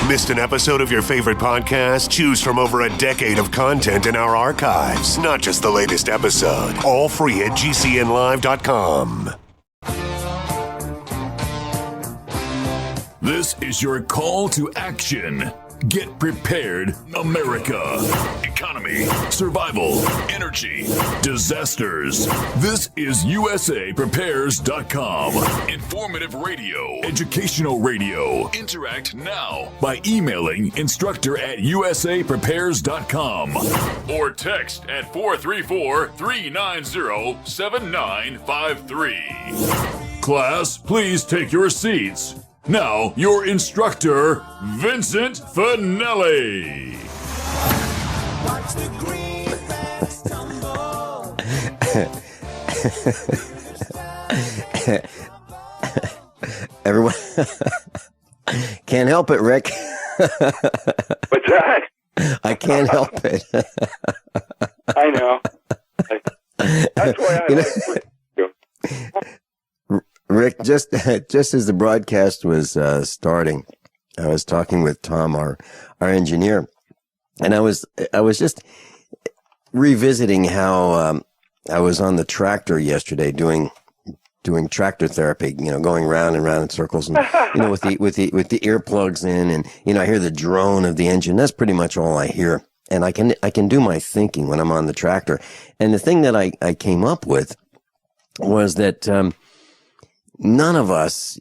Missed an episode of your favorite podcast? Choose from over a decade of content in our archives, not just the latest episode. All free at GCNlive.com. This is your call to action. Get prepared, America. Economy, survival, energy, disasters. This is USAPrepares.com. Informative radio, educational radio. Interact now by emailing instructor@USAPrepares.com or text at 434-390-7953. Class, please take your seats. Now, your instructor, Vincent Finelli. Watch the greenbacks tumble. Everyone, can't help it, Rick. What's that? I can't help it. I know. That's why I like you. Rick, just as the broadcast was starting, I was talking with Tom, our engineer, and I was just revisiting how I was on the tractor yesterday doing tractor therapy, going round and round in circles, and with the earplugs in, and I hear the drone of the engine. That's pretty much all I hear, and I can do my thinking when I'm on the tractor. And the thing that I came up with was that none of us,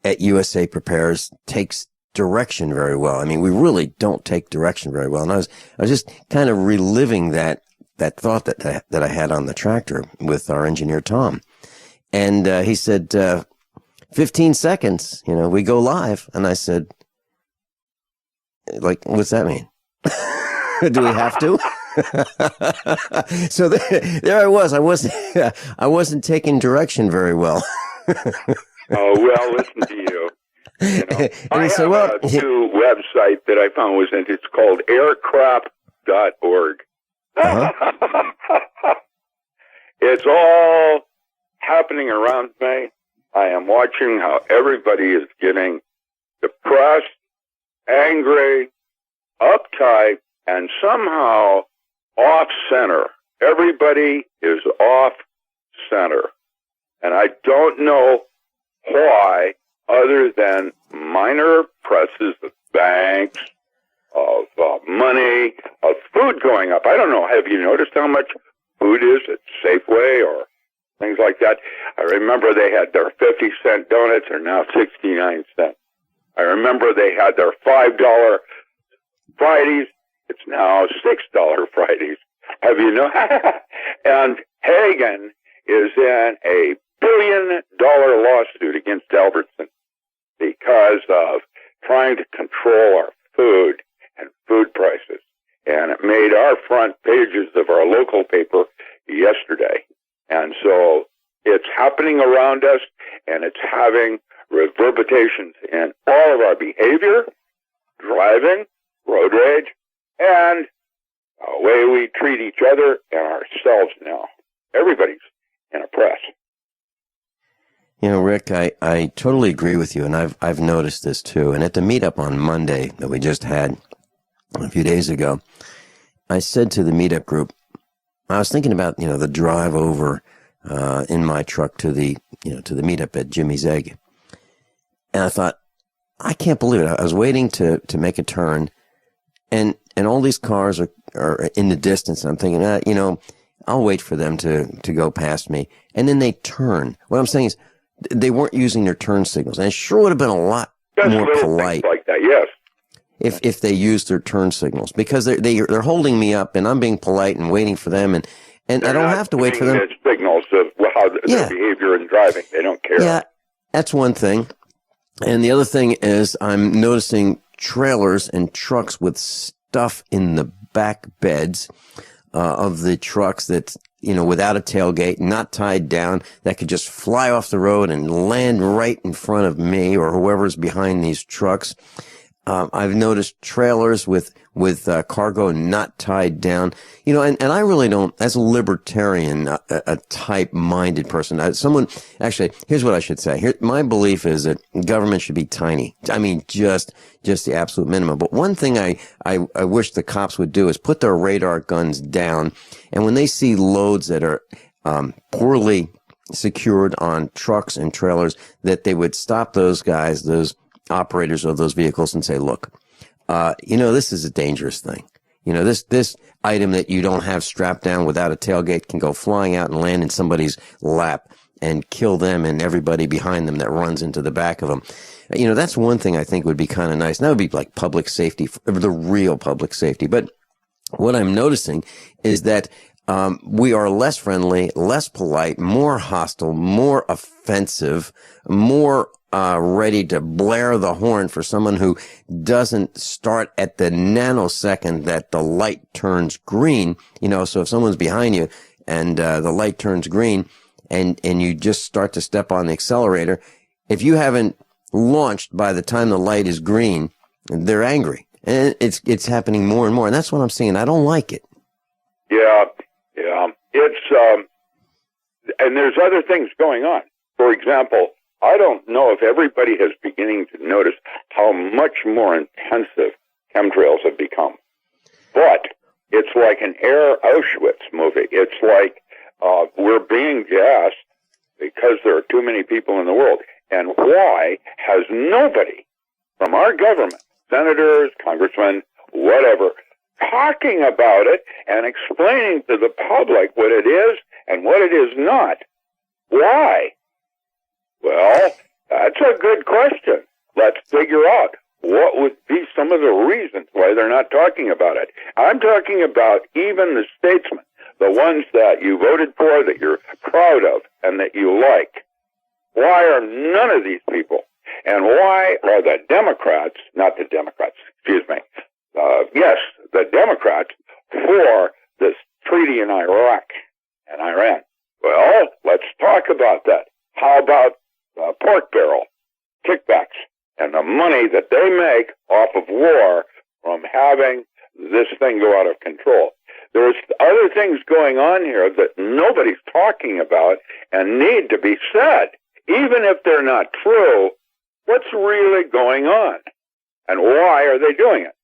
at USA Prepares takes direction very well. I mean, we really don't take direction very well. And I was just kind of reliving that thought that I had on the tractor with our engineer, Tom. And he said, 15 seconds, we go live. And I said, what's that mean? Do we have to? So there I was. I wasn't taking direction very well. Oh, well, listen to you. And he said, a new website that I found it's called aircrop.org. Uh-huh. It's all happening around me. I am watching how everybody is getting depressed, angry, uptight, and somehow off-center. Everybody is off-center. And I don't know why, other than minor presses of banks, of money, of food going up. I don't know. Have you noticed how much food is at Safeway or things like that? I remember they had their 50-cent donuts are now 69 cents. I remember they had their $5 Fridays. It's now $6 Fridays. Have you know? And Hagen is in a $1 billion lawsuit against Albertson because of trying to control our food and food prices. And it made our front pages of our local paper yesterday. And so it's happening around us, and it's having reverberations in all of our behavior, driving, road rage, and the way we treat each other and ourselves now. Everybody's in a press. Rick, I totally agree with you, and I've noticed this too. And at the meetup on Monday that we just had a few days ago, I said to the meetup group, I was thinking about the drive over in my truck to the meetup at Jimmy's Egg, and I thought, I can't believe it. I was waiting to make a turn, and all these cars are in the distance, and I'm thinking, I'll wait for them to go past me, and then they turn. What I'm saying is, they weren't using their turn signals, and it sure would have been a lot more polite like that, yes, if they used their turn signals, because they're holding me up, and I'm being polite and waiting for them, and I don't have to wait for them. Signals of how their behavior in driving, they don't care. Yeah, that's one thing, and the other thing is I'm noticing trailers and trucks with stuff in the back beds of the trucks that's without a tailgate, not tied down, that could just fly off the road and land right in front of me or whoever's behind these trucks. I've noticed trailers with cargo not tied down. You know, and I really don't, as a libertarian, a type-minded person, actually, here's what I should say. My belief is that government should be tiny. I mean, just the absolute minimum. But one thing I wish the cops would do is put their radar guns down, and when they see loads that are poorly secured on trucks and trailers, that they would stop those guys, those operators of those vehicles, and say, look, this is a dangerous thing. You know, this item that you don't have strapped down without a tailgate can go flying out and land in somebody's lap and kill them and everybody behind them that runs into the back of them. You know, that's one thing I think would be kind of nice. And that would be like public safety, the real public safety. But what I'm noticing is that we are less friendly, less polite, more hostile, more offensive, more ready to blare the horn for someone who doesn't start at the nanosecond that the light turns green. You know, so if someone's behind you and the light turns green and you just start to step on the accelerator, if you haven't launched by the time the light is green, they're angry. And it's happening more and more. And that's what I'm seeing. I don't like it. Yeah. It's, and there's other things going on. For example, I don't know if everybody is beginning to notice how much more intensive chemtrails have become. But it's like an Air Auschwitz movie. It's like we're being gassed because there are too many people in the world. And why has nobody from our government, senators, congressmen, whatever, talking about it and explaining to the public what it is and what it is not? Why? Well, that's a good question. Let's figure out what would be some of the reasons why they're not talking about it. I'm talking about even the statesmen, the ones that you voted for, that you're proud of, and that you like. Why are none of these people? And why are the Democrats, not the Democrats, excuse me, yes, the Democrats for this treaty in Iraq and Iran? Well, let's talk about that. How about pork barrel kickbacks and the money that they make off of war from having this thing go out of control? There's other things going on here that nobody's talking about and need to be said. Even if they're not true, what's really going on? And why are they doing it?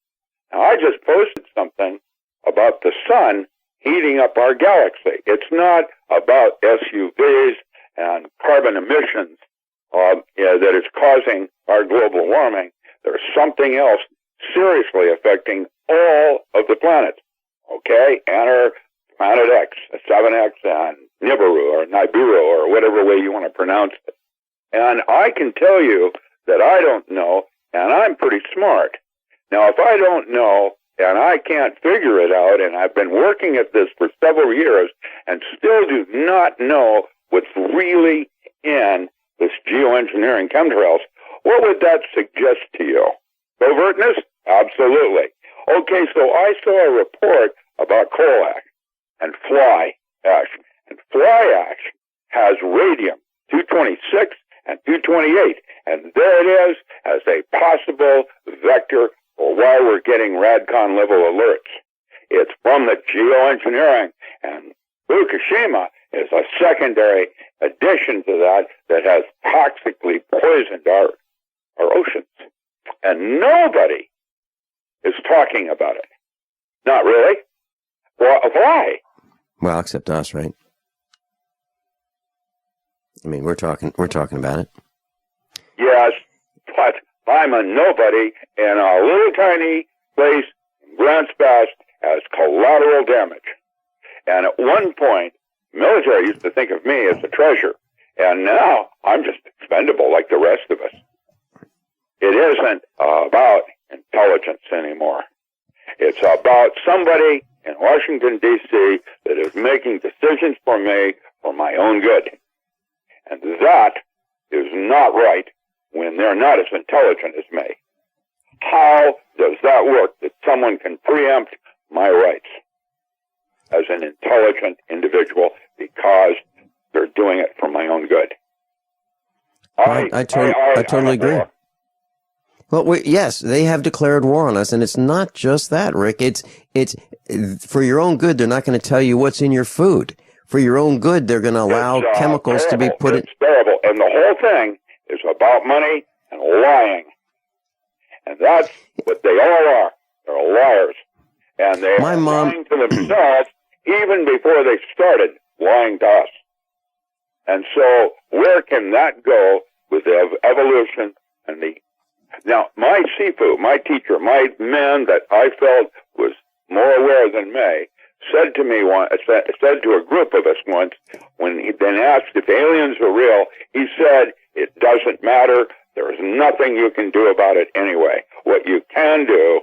Now, I just posted something about the sun heating up our galaxy. It's not about SUVs and carbon emissions that is causing our global warming. There's something else seriously affecting all of the planets. Okay? Enter Planet X, 7X, and Nibiru, or Nibiru, or whatever way you want to pronounce it. And I can tell you that I don't know, and I'm pretty smart. Now, if I don't know, and I can't figure it out, and I've been working at this for several years, and still do not know what's really in this geoengineering chemtrails, what would that suggest to you? Covertness? Absolutely. Okay, so I saw a report about coal ash and fly ash. And fly ash has radium-226 and 228. And there it is as a possible vector for why we're getting RADCON level alerts. It's from the geoengineering. And Fukushima is a secondary addition to that has toxically poisoned our oceans. And nobody is talking about it. Not really. Well, why? Well, except us, right? I mean, we're talking about it. Yes, but I'm a nobody, and a little tiny place in Grants Pass has collateral damage. And at one point, military used to think of me as a treasure, and now I'm just expendable like the rest of us. It isn't about intelligence anymore. It's about somebody in Washington, D.C. that is making decisions for me for my own good. And that is not right when they're not as intelligent as me. How does that work, that someone can preempt my rights as an intelligent individual because they're doing it for my own good? I totally agree. Well, yes, they have declared war on us, and it's not just that, Rick. It's for your own good. They're not going to tell you what's in your food. For your own good, they're going to allow chemicals to be put in. It's terrible, and the whole thing is about money and lying, and that's what they all are. They're liars, and they are lying to themselves even before they started lying to us. And so, where can that go with the evolution and the? Now, my Sifu, my teacher, my man that I felt was more aware than me, said to me said to a group of us once, when he then asked if aliens are real, he said, it doesn't matter. There is nothing you can do about it anyway. What you can do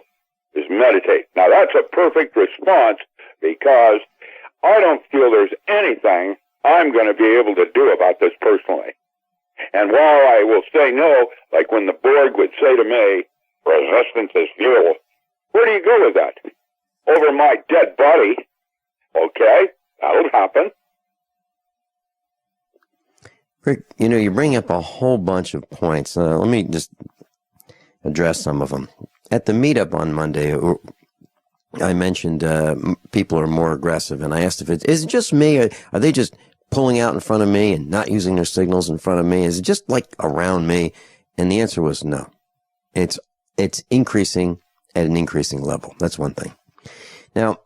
is meditate. Now, that's a perfect response, because I don't feel there's anything I'm going to be able to do about this personally. And while I will say no, like when the Borg would say to me, resistance is futile, where do you go with that? Over my dead body. Okay, that'll happen. Rick, you bring up a whole bunch of points. Let me just address some of them. At the meetup on Monday, I mentioned people are more aggressive, and I asked if is it just me, or are they just pulling out in front of me and not using their signals in front of me? Is it just like around me? And the answer was no. It's increasing at an increasing level. That's one thing. Now,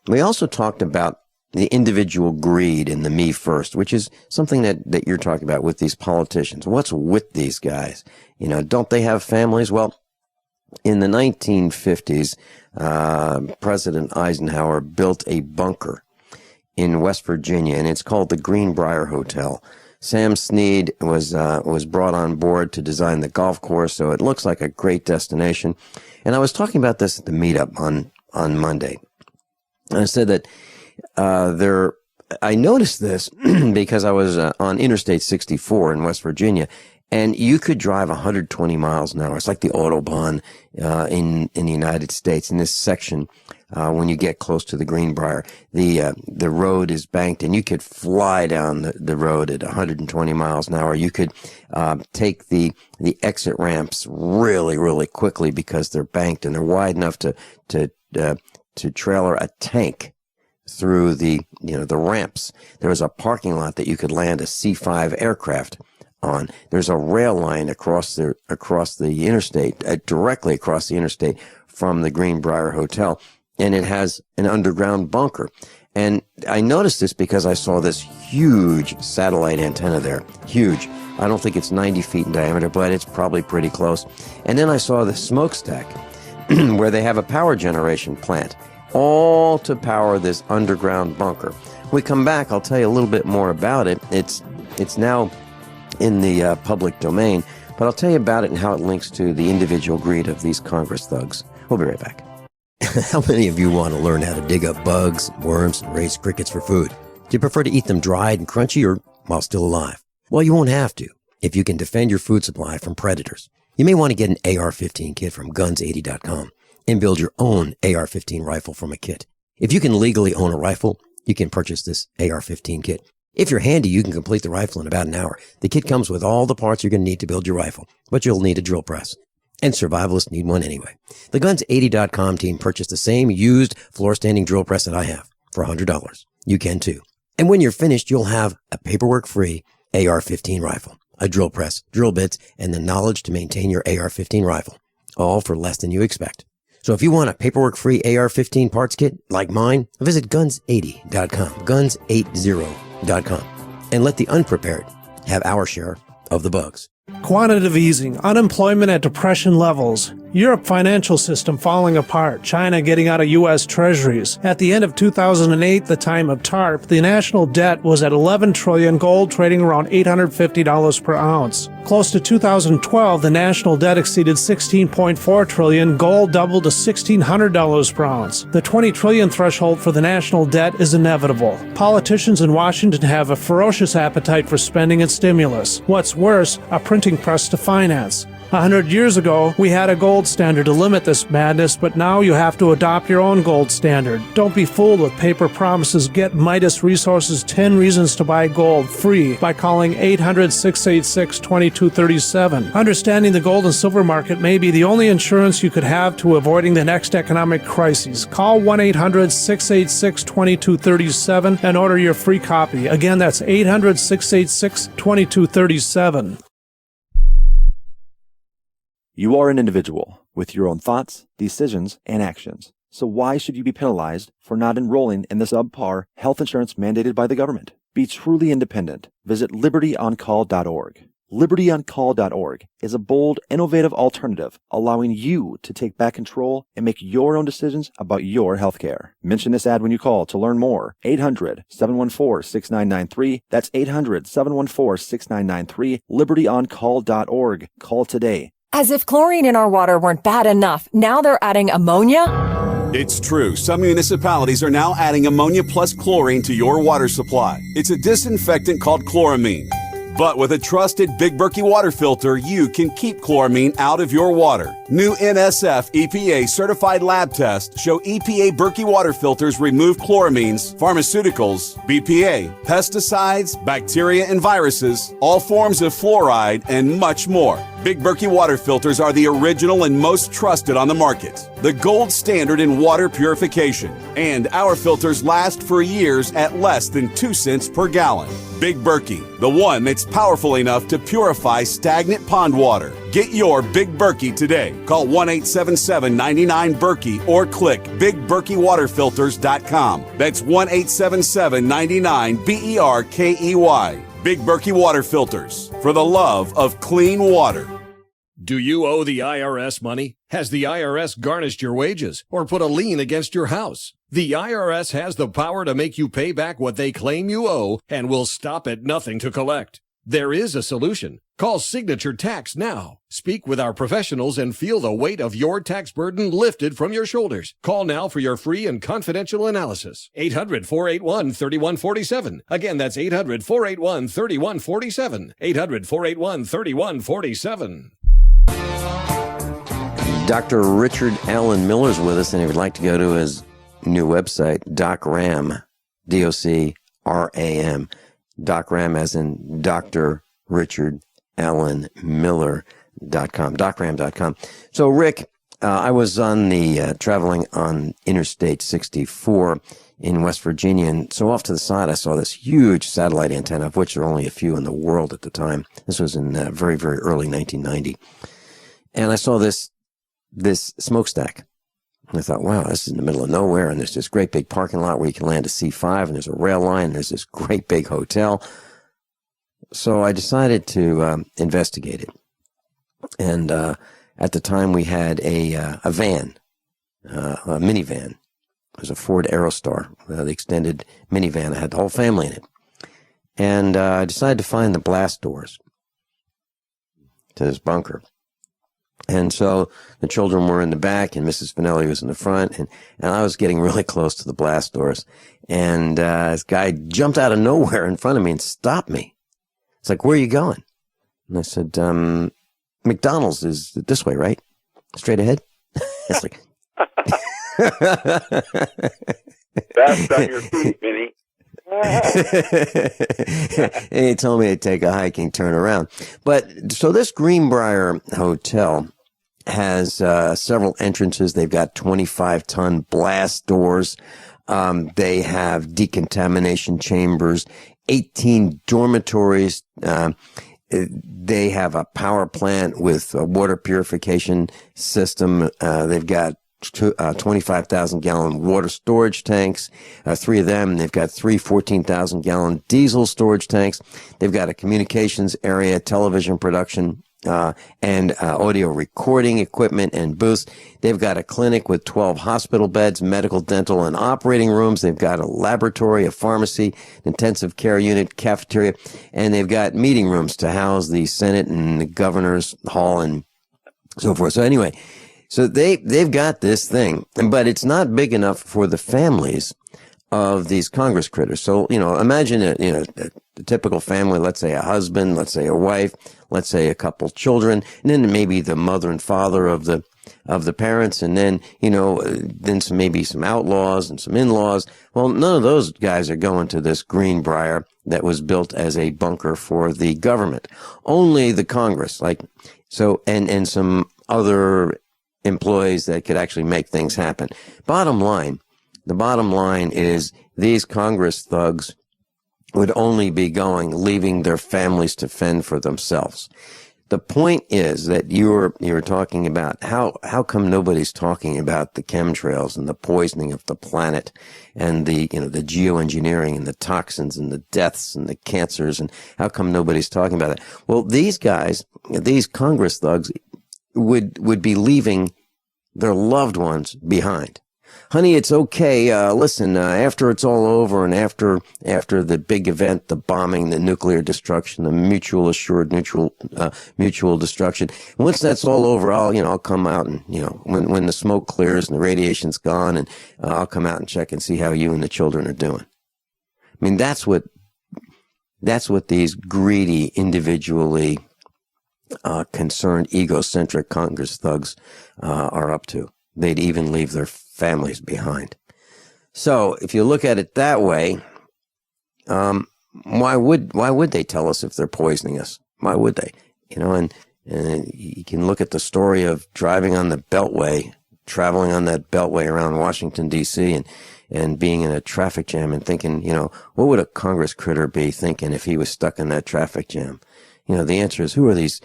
we also talked about the individual greed in the me first, which is something that you're talking about with these politicians. What's with these guys? Don't they have families? Well, in the 1950s, President Eisenhower built a bunker in West Virginia, and it's called the Greenbrier Hotel. Sam Snead was brought on board to design the golf course, so it looks like a great destination. And I was talking about this at the meetup on Monday. And I said that I noticed this because I was on Interstate 64 in West Virginia, and you could drive 120 miles an hour. It's like the Autobahn in the United States. In this section, when you get close to the Greenbrier, the road is banked, and you could fly down the road at 120 miles an hour. You could take the exit ramps really, really quickly because they're banked and they're wide enough to trailer a tank through the ramps. There was a parking lot that you could land a C-5 aircraft on. There's a rail line across the interstate, directly across the interstate from the Greenbrier Hotel, and it has an underground bunker. And I noticed this because I saw this huge satellite antenna there. Huge. I don't think it's 90 feet in diameter, but it's probably pretty close. And then I saw the smokestack where they have a power generation plant, all to power this underground bunker. When we come back, I'll tell you a little bit more about it. It's now in the public domain, but I'll tell you about it and how it links to the individual greed of these Congress thugs. We'll be right back. How many of you want to learn how to dig up bugs, worms, and raise crickets for food? Do you prefer to eat them dried and crunchy or while still alive? Well, you won't have to if you can defend your food supply from predators. You may want to get an AR-15 kit from guns80.com and build your own AR-15 rifle from a kit. If you can legally own a rifle, you can purchase this AR-15 kit. If you're handy, you can complete the rifle in about an hour. The kit comes with all the parts you're going to need to build your rifle, but you'll need a drill press. And survivalists need one anyway. The Guns80.com team purchased the same used floor-standing drill press that I have for $100. You can too. And when you're finished, you'll have a paperwork-free AR-15 rifle, a drill press, drill bits, and the knowledge to maintain your AR-15 rifle, all for less than you expect. So if you want a paperwork-free AR-15 parts kit like mine, visit Guns80.com, Guns80.com, and let the unprepared have our share of the bugs. Quantitative easing, unemployment at depression levels, Europe financial system falling apart, China getting out of U.S. treasuries. At the end of 2008, the time of TARP, the national debt was at $11 trillion, gold trading around $850 per ounce. Close to 2012, the national debt exceeded $16.4 trillion, gold doubled to $1,600 per ounce. The $20 trillion threshold for the national debt is inevitable. Politicians in Washington have a ferocious appetite for spending and stimulus. What's worse, a printing press to finance. 100 years ago, we had a gold standard to limit this madness, but now you have to adopt your own gold standard. Don't be fooled with paper promises. Get Midas Resources 10 Reasons to Buy Gold free by calling 800-686-2237. Understanding the gold and silver market may be the only insurance you could have to avoiding the next economic crisis. Call 1-800-686-2237 and order your free copy. Again, that's 800-686-2237. You are an individual with your own thoughts, decisions, and actions. So why should you be penalized for not enrolling in the subpar health insurance mandated by the government? Be truly independent. Visit libertyoncall.org. LibertyOnCall.org is a bold, innovative alternative allowing you to take back control and make your own decisions about your health care. Mention this ad when you call to learn more. 800-714-6993. That's 800-714-6993. LibertyOnCall.org. Call today. As if chlorine in our water weren't bad enough, now they're adding ammonia? It's true. Some municipalities are now adding ammonia plus chlorine to your water supply. It's a disinfectant called chloramine. But with a trusted Big Berkey water filter, you can keep chloramine out of your water. New NSF EPA certified lab tests show EPA Berkey water filters remove chloramines, pharmaceuticals, BPA, pesticides, bacteria and viruses, all forms of fluoride, and much more. Big Berkey water filters are the original and most trusted on the market, the gold standard in water purification. And our filters last for years at less than 2 cents per gallon. Big Berkey, the one that's powerful enough to purify stagnant pond water. Get your Big Berkey today. Call 1-877-99-BERKEY or click BigBerkeyWaterFilters.com. That's 1-877-99-BERKEY. Big Berkey Water Filters, for the love of clean water. Do you owe the IRS money? Has the IRS garnished your wages or put a lien against your house? The IRS has the power to make you pay back what they claim you owe and will stop at nothing to collect. There is a solution. Call Signature Tax now. Speak with our professionals and feel the weight of your tax burden lifted from your shoulders. Call now for your free and confidential analysis. 800-481-3147. Again, that's 800-481-3147. 800-481-3147. Dr. Richard Allen Miller's with us, and if you'd like to go to his new website, DocRam, D-O-C-R-A-M, DocRam as in Dr. Richard Allen Miller.com, DocRam.com. So, Rick, I was on the traveling on Interstate 64 in West Virginia, and so off to the side I saw this huge satellite antenna, of which there are only a few in the world at the time. This was in very, very early 1990. And I saw this smokestack. And I thought, wow, this is in the middle of nowhere, and there's this great big parking lot where you can land a C5, and there's a rail line, and there's this great big hotel. So I decided to investigate it. And at the time, we had a van, a minivan. It was a Ford Aerostar, the extended minivan. I had the whole family in it. And I decided to find the blast doors to this bunker. And so the children were in the back, and Mrs. Finelli was in the front, and I was getting really close to the blast doors. And this guy jumped out of nowhere in front of me and stopped me. It's like, where are you going? And I said, McDonald's is this way, right? Straight ahead? It's like... That's on your feet, Minnie. And he told me to take a hiking turn around. But so this Greenbrier Hotel has several entrances. They've got 25-ton blast doors. They have decontamination chambers, 18 dormitories. They have a power plant with a water purification system. They've got 25,000-gallon water storage tanks, 3 of them. They've got 3 14,000-gallon diesel storage tanks. They've got a communications area, television production, and audio recording equipment and booths. They've got a clinic with 12 hospital beds, medical, dental, and operating rooms. They've got a laboratory, a pharmacy, intensive care unit, cafeteria, and they've got meeting rooms to house the Senate and the governor's hall and so forth. So anyway, so they've got this thing, but it's not big enough for the families of these Congress critters. So, imagine a The typical family, let's say a husband, let's say a wife, let's say a couple children, and then maybe the mother and father of the parents, and then, then maybe some outlaws and some in-laws. Well, none of those guys are going to this Greenbrier that was built as a bunker for the government. Only the Congress, and some other employees that could actually make things happen. The bottom line is these Congress thugs would only be leaving their families to fend for themselves. The point is that you were talking about how come nobody's talking about the chemtrails and the poisoning of the planet and the geoengineering and the toxins and the deaths and the cancers, and how come nobody's talking about it? Well, these guys, these Congress thugs would be leaving their loved ones behind. Honey, it's okay. Listen, after it's all over and after the big event, the bombing, the nuclear destruction, the mutual destruction, once that's all over, I'll come out and, when the smoke clears and the radiation's gone, and I'll come out and check and see how you and the children are doing. I mean, that's what these greedy, individually concerned, egocentric Congress thugs are up to. They'd even leave their families behind. So if you look at it that way, why would they tell us if they're poisoning us? Why would they? And you can look at the story of driving on the Beltway, traveling on that Beltway around Washington, D.C., and being in a traffic jam and thinking, what would a Congress critter be thinking if he was stuck in that traffic jam? The answer is, who are these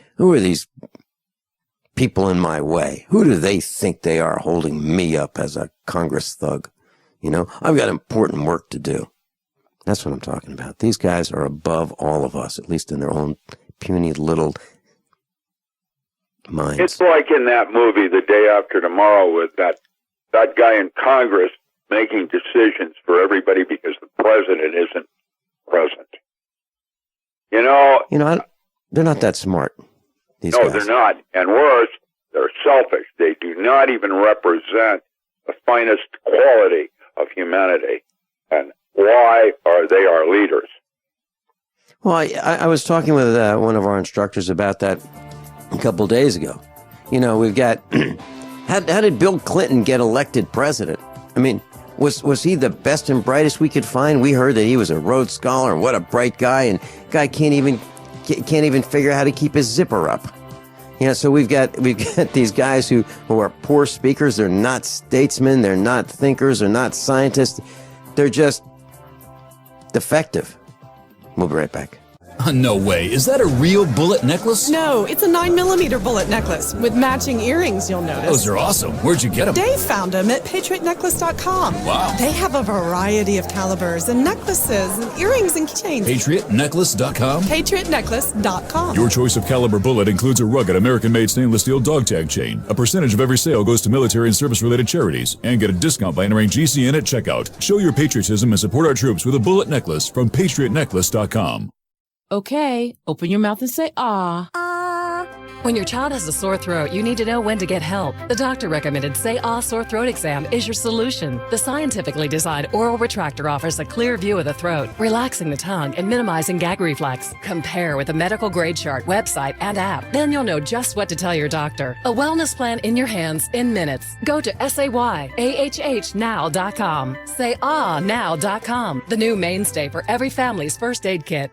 people in my way? Who do they think they are holding me up as a Congress thug? I've got important work to do. That's what I'm talking about. These guys are above all of us, at least in their own puny little minds. It's like in that movie, The Day After Tomorrow, with that guy in Congress making decisions for everybody because the president isn't present. They're not that smart. These guys. They're not. And worse, they're selfish. They do not even represent the finest quality of humanity. And why are they our leaders? Well, I was talking with one of our instructors about that a couple of days ago. We've got, how did Bill Clinton get elected president? I mean, was he the best and brightest we could find? We heard that he was a Rhodes Scholar, and what a bright guy, and guy can't even figure out how to keep his zipper up. So we've got these guys who are poor speakers. They're not statesmen. They're not thinkers. They're not scientists. They're just defective. We'll be right back. No way. Is that a real bullet necklace? No, it's a 9mm bullet necklace with matching earrings, you'll notice. Those are awesome. Where'd you get them? Dave found them at patriotnecklace.com. Wow. They have a variety of calibers and necklaces and earrings and keychains. Patriotnecklace.com? Patriotnecklace.com. Your choice of caliber bullet includes a rugged American-made stainless steel dog tag chain. A percentage of every sale goes to military and service-related charities. And get a discount by entering GCN at checkout. Show your patriotism and support our troops with a bullet necklace from patriotnecklace.com. Okay, open your mouth and say ah. When your child has a sore throat, you need to know when to get help. The doctor recommended Say Ah Sore Throat Exam is your solution. The scientifically designed oral retractor offers a clear view of the throat, relaxing the tongue and minimizing gag reflex. Compare with a medical grade chart, website, and app. Then you'll know just what to tell your doctor. A wellness plan in your hands in minutes. Go to SayAHHnow.com. SayAhNow.com, the new mainstay for every family's first aid kit.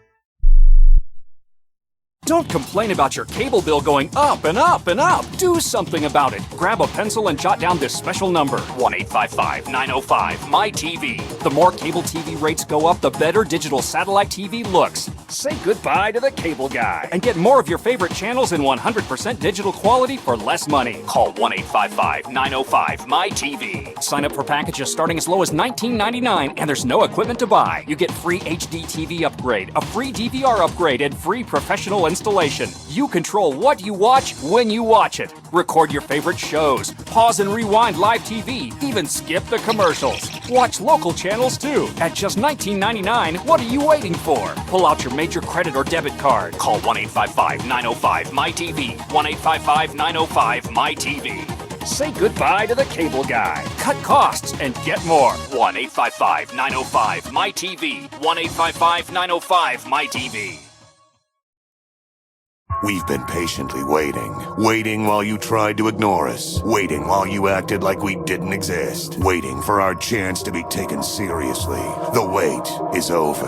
Don't complain about your cable bill going up and up and up. Do something about it. Grab a pencil and jot down this special number, 1-855-905-MY-TV. The more cable TV rates go up, the better digital satellite TV looks. Say goodbye to the cable guy and get more of your favorite channels in 100% digital quality for less money. Call 1-855-905-MY-TV. Sign up for packages starting as low as $19.99, and there's no equipment to buy. You get free HD TV upgrade, a free DVR upgrade, and free professional installation. You control what you watch when you watch it. Record your favorite shows, pause and rewind live TV, even skip the commercials. Watch local channels too. At just $19.99, what are you waiting for? Pull out your major credit or debit card. Call 1-855-905-MY-TV. 1-855-905-MY-TV. Say goodbye to the cable guy. cut costs, and get more. 1-855-905-MyTV. 1-855-905-MyTV. We've been patiently waiting while you tried to ignore us, waiting while you acted like we didn't exist, waiting for our chance to be taken seriously. The wait is over.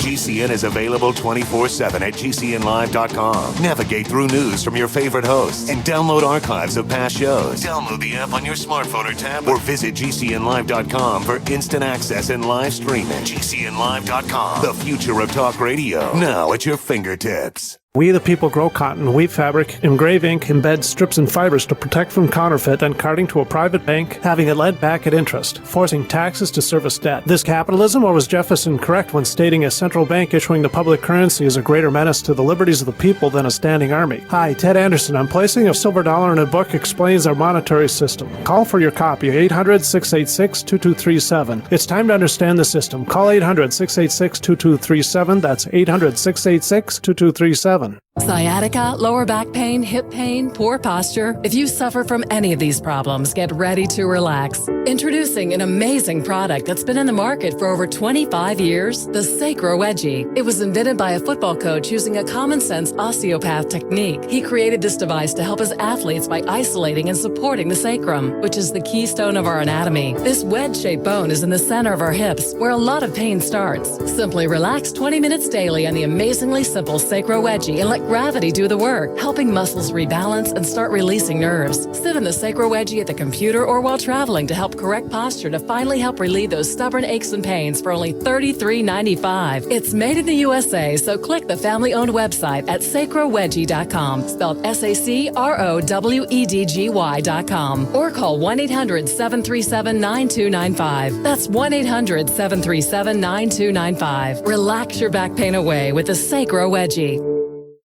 GCN is available 24/7 at GCNlive.com. Navigate through news from your favorite hosts and download archives of past shows. Download the app on your smartphone or tablet or visit GCNlive.com for instant access and live streaming. GCNlive.com, the future of talk radio, now at your fingertips. We the people grow cotton, weave fabric, engrave ink, embed strips and fibers to protect from counterfeit and carting to a private bank, having it lent back at interest, forcing taxes to service debt. This capitalism, or was Jefferson correct when stating a central bank issuing the public currency is a greater menace to the liberties of the people than a standing army? Hi, Ted Anderson. I'm placing a silver dollar in a book explains our monetary system. Call for your copy, 800-686-2237. It's time to understand the system. Call 800-686-2237. That's 800-686-2237. Sciatica, lower back pain, hip pain, poor posture. If you suffer from any of these problems, get ready to relax. Introducing an amazing product that's been in the market for over 25 years, the Sacro Wedgie. It was invented by a football coach using a common-sense osteopath technique. He created this device to help his athletes by isolating and supporting the sacrum, which is the keystone of our anatomy. This wedge-shaped bone is in the center of our hips, where a lot of pain starts. Simply relax 20 minutes daily on the amazingly simple Sacro Wedgie and let gravity do the work, helping muscles rebalance and start releasing nerves. Sit in the Sacro Wedgie at the computer or while traveling to help correct posture to finally help relieve those stubborn aches and pains for only $33.95. It's made in the USA, so click the family-owned website at sacrowedgie.com, spelled SACROWEDGY.com, or call 1-800-737-9295. That's 1-800-737-9295. Relax your back pain away with the Sacro Wedgie.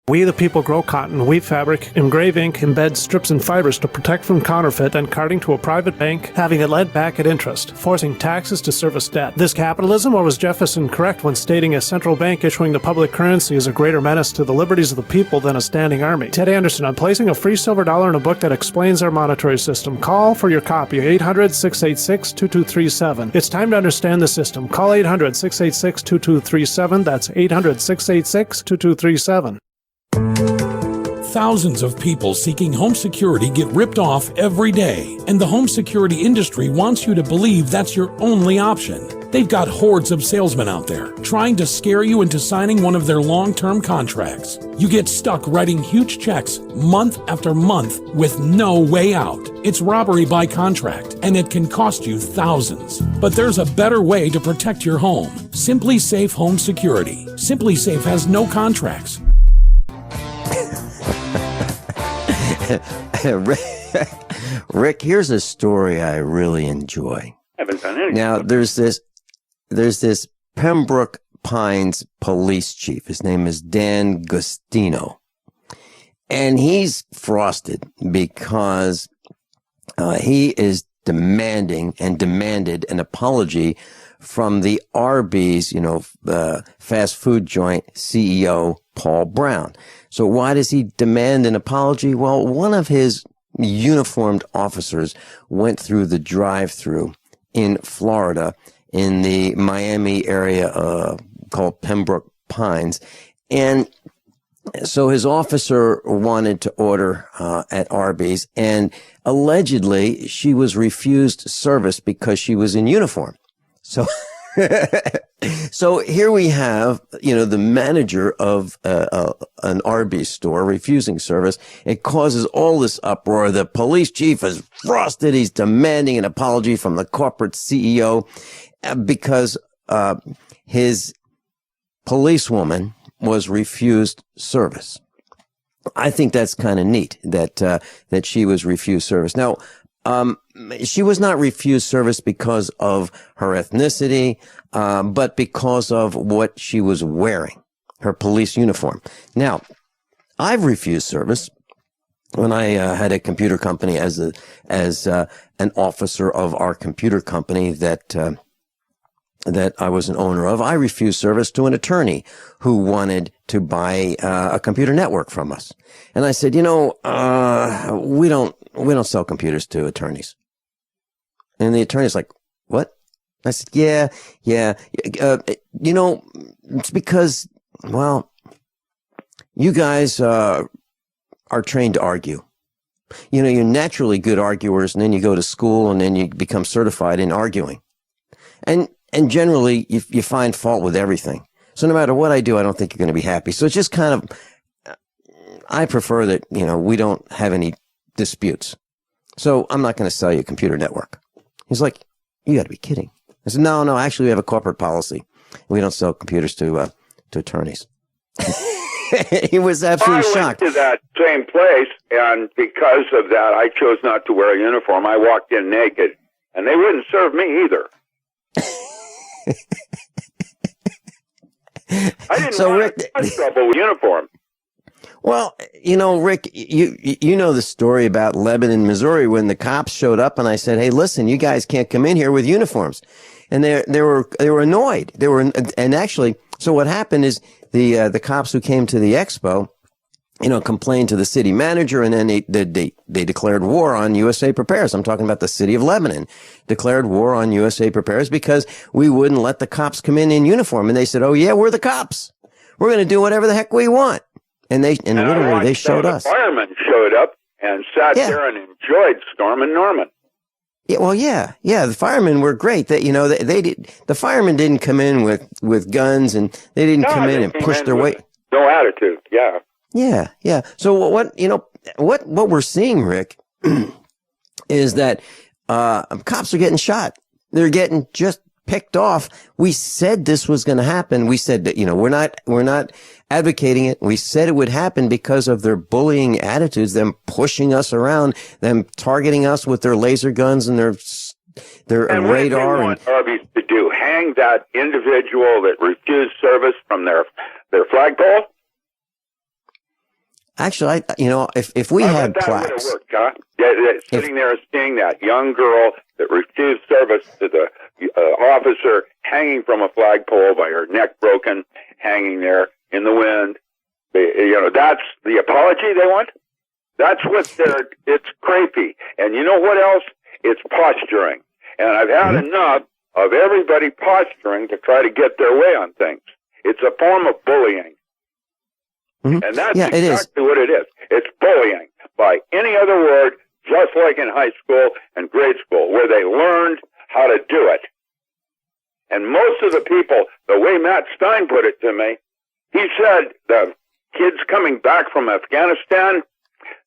We the people grow cotton, weave fabric, engrave ink, embed strips and fibers to protect from counterfeit and carting to a private bank, having it lent back at interest, forcing taxes to service debt. This capitalism, or was Jefferson correct when stating a central bank issuing the public currency is a greater menace to the liberties of the people than a standing army? Ted Anderson, I'm placing a free silver dollar in a book that explains our monetary system. Call for your copy, 800-686-2237. It's time to understand the system. Call 800-686-2237. That's 800-686-2237. Thousands of people seeking home security get ripped off every day, and the home security industry wants you to believe that's your only option. They've got hordes of salesmen out there trying to scare you into signing one of their long-term contracts. You get stuck writing huge checks month after month with no way out. It's robbery by contract, and it can cost you thousands. But there's a better way to protect your home. Simply Safe Home Security. Simply Safe has no contracts. Rick, here's a story I really enjoy. Haven't done anything. Now, there's this Pembroke Pines police chief. His name is Dan Gustino. And he's frosted because he is demanded an apology from the Arby's, fast food joint CEO, Paul Brown. So why does he demand an apology? Well, one of his uniformed officers went through the drive-thru in Florida in the Miami area called Pembroke Pines. And so his officer wanted to order at Arby's, and allegedly she was refused service because she was in uniform. So so here we have, the manager of an Arby's store refusing service. It causes all this uproar. The police chief is frosted. He's demanding an apology from the corporate CEO because his policewoman was refused service. I think that's kind of neat that she was refused service. Now, she was not refused service because of her ethnicity, but because of what she was wearing, her police uniform. Now, I've refused service when I had a computer company as an officer of our computer company that I was an owner of. I refused service to an attorney who wanted to buy a computer network from us. And I said, we don't sell computers to attorneys. And the attorney's like, what? I said, yeah. It's because, well, you guys are trained to argue. You're naturally good arguers, and then you go to school, and then you become certified in arguing. And generally, you find fault with everything. So no matter what I do, I don't think you're going to be happy. So it's just kind of, I prefer that, we don't have any disputes. So I'm not going to sell you a computer network. He's like, you got to be kidding. I said, no, actually we have a corporate policy. We don't sell computers to attorneys. He was absolutely shocked. I went to that same place, and because of that, I chose not to wear a uniform. I walked in naked, and they wouldn't serve me either. I didn't want trouble with uniform. Well, Rick, you know the story about Lebanon, Missouri, when the cops showed up and I said, hey, listen, you guys can't come in here with uniforms. And they were annoyed. And actually, so what happened is the cops who came to the expo, complained to the city manager, and then they declared war on USA Prepares. I'm talking about the city of Lebanon declared war on USA Prepares because we wouldn't let the cops come in uniform. And they said, oh yeah, we're the cops. We're going to do whatever the heck we want. And literally they showed us. The firemen showed up and sat there and enjoyed storming Norman. Yeah, well, yeah. The firemen were great. They the firemen didn't come in with guns, and they didn't come in and push their way. No attitude. Yeah. Yeah. So what we're seeing, Rick, is that cops are getting shot. They're getting just picked off. We said this was going to happen. We said that, we're not advocating it. We said it would happen because of their bullying attitudes, them pushing us around, them targeting us with their laser guns and their and radar. What do you want Arby's to do? Hang that individual that refused service from their flagpole? Actually, if we had plaques. Worked, huh? Sitting there seeing that young girl that refused service to the officer hanging from a flagpole by her neck broken, hanging there in the wind. That's the apology they want? That's what it's creepy. And you know what else? It's posturing. And I've had enough of everybody posturing to try to get their way on things. It's a form of bullying. And that's exactly what it is. It's bullying by any other word, just like in high school and grade school, where they learned how to do it. And most of the people, the way Matt Stein put it to me, he said the kids coming back from Afghanistan,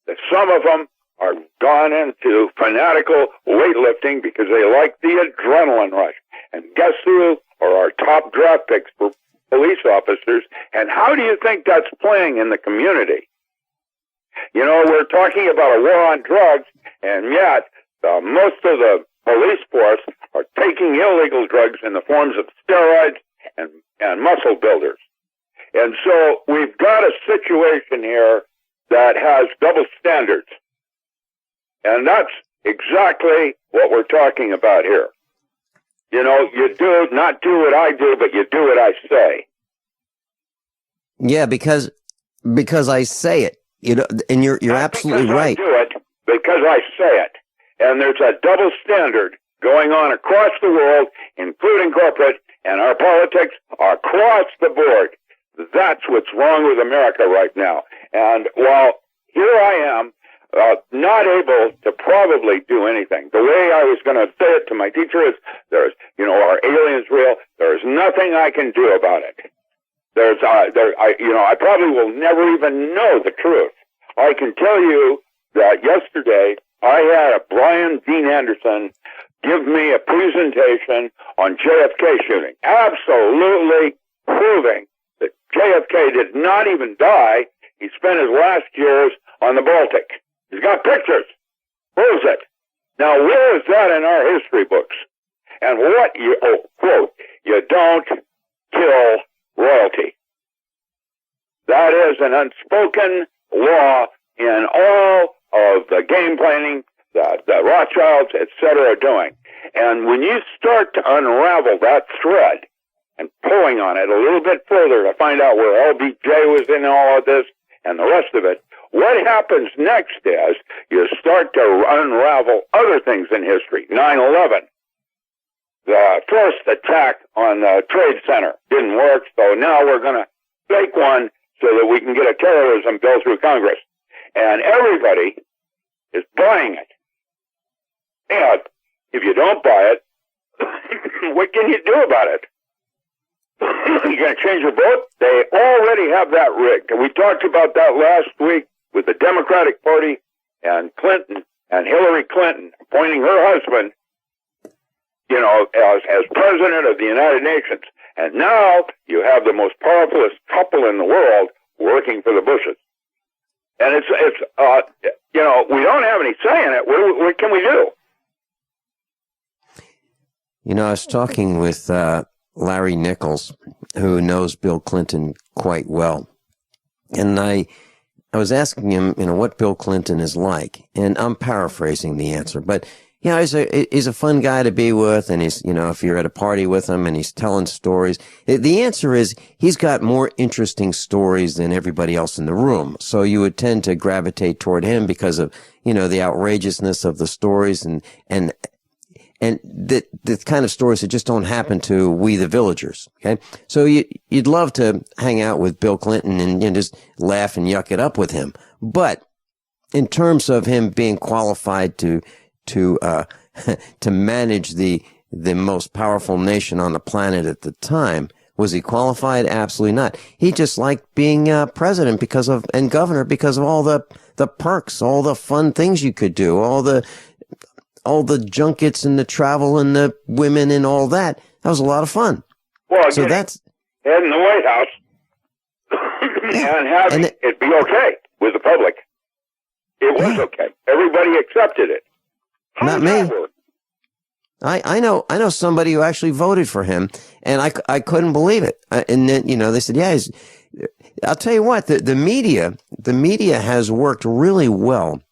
that some of them are gone into fanatical weightlifting because they like the adrenaline rush. And guess who are our top draft picks for police officers? And how do you think that's playing in the community? We're talking about a war on drugs, and yet most of the police force are taking illegal drugs in the forms of steroids and muscle builders. And so we've got a situation here that has double standards. And that's exactly what we're talking about here. You do not do what I do, but you do what I say. Yeah, because I say it. And you're absolutely right. I do it because I say it. And there's a double standard going on across the world, including corporate, and our politics across the board. That's what's wrong with America right now. And while here I am, not able to probably do anything. The way I was going to say it to my teacher is, are aliens real? There's nothing I can do about it. I probably will never even know the truth. I can tell you that yesterday I had a Brian Dean Anderson give me a presentation on JFK shooting, absolutely proving that JFK did not even die. He spent his last years on the Baltic. He's got pictures. Proves it. Now, where is that in our history books? And quote, you don't kill royalty. That is an unspoken law in all of the game planning that the Rothschilds, etc., are doing. And when you start to unravel that thread and pulling on it a little bit further to find out where LBJ was in all of this and the rest of it, what happens next is you start to unravel other things in history. 9/11, the first attack on the Trade Center didn't work, so now we're going to fake one so that we can get a terrorism bill through Congress. And everybody is buying it. And if you don't buy it, what can you do about it? You're going to change your vote? They already have that rigged. And we talked about that last week with the Democratic Party and Clinton and Hillary Clinton appointing her husband, you know, as president of the United Nations. And now you have the most powerful couple in the world working for the Bushes. And it's you know, we don't have any say in it. What can we do? You know, I was talking with Larry Nichols, who knows Bill Clinton quite well. And I was asking him, you know, what Bill Clinton is like. And I'm paraphrasing the answer, but you know, he's a fun guy to be with, and he's, you know, if you're at a party with him and he's telling stories, the answer is he's got more interesting stories than everybody else in the room. So you would tend to gravitate toward him because of, you know, the outrageousness of the stories and the kind of stories that just don't happen to we the villagers. Okay. So you'd love to hang out with Bill Clinton and, you know, just laugh and yuck it up with him. But in terms of him being qualified to manage the most powerful nation on the planet at the time, was he qualified? Absolutely not. He just liked being president and governor because of all the perks, all the fun things you could do, all the junkets and the travel and the women and all that. That was a lot of fun. Well, so that's heading the White House and having it be okay with the public. It was okay. Everybody accepted it. Not me. I know somebody who actually voted for him, and I couldn't believe it. And then, you know, they said, yeah, I'll tell you what, the media has worked really well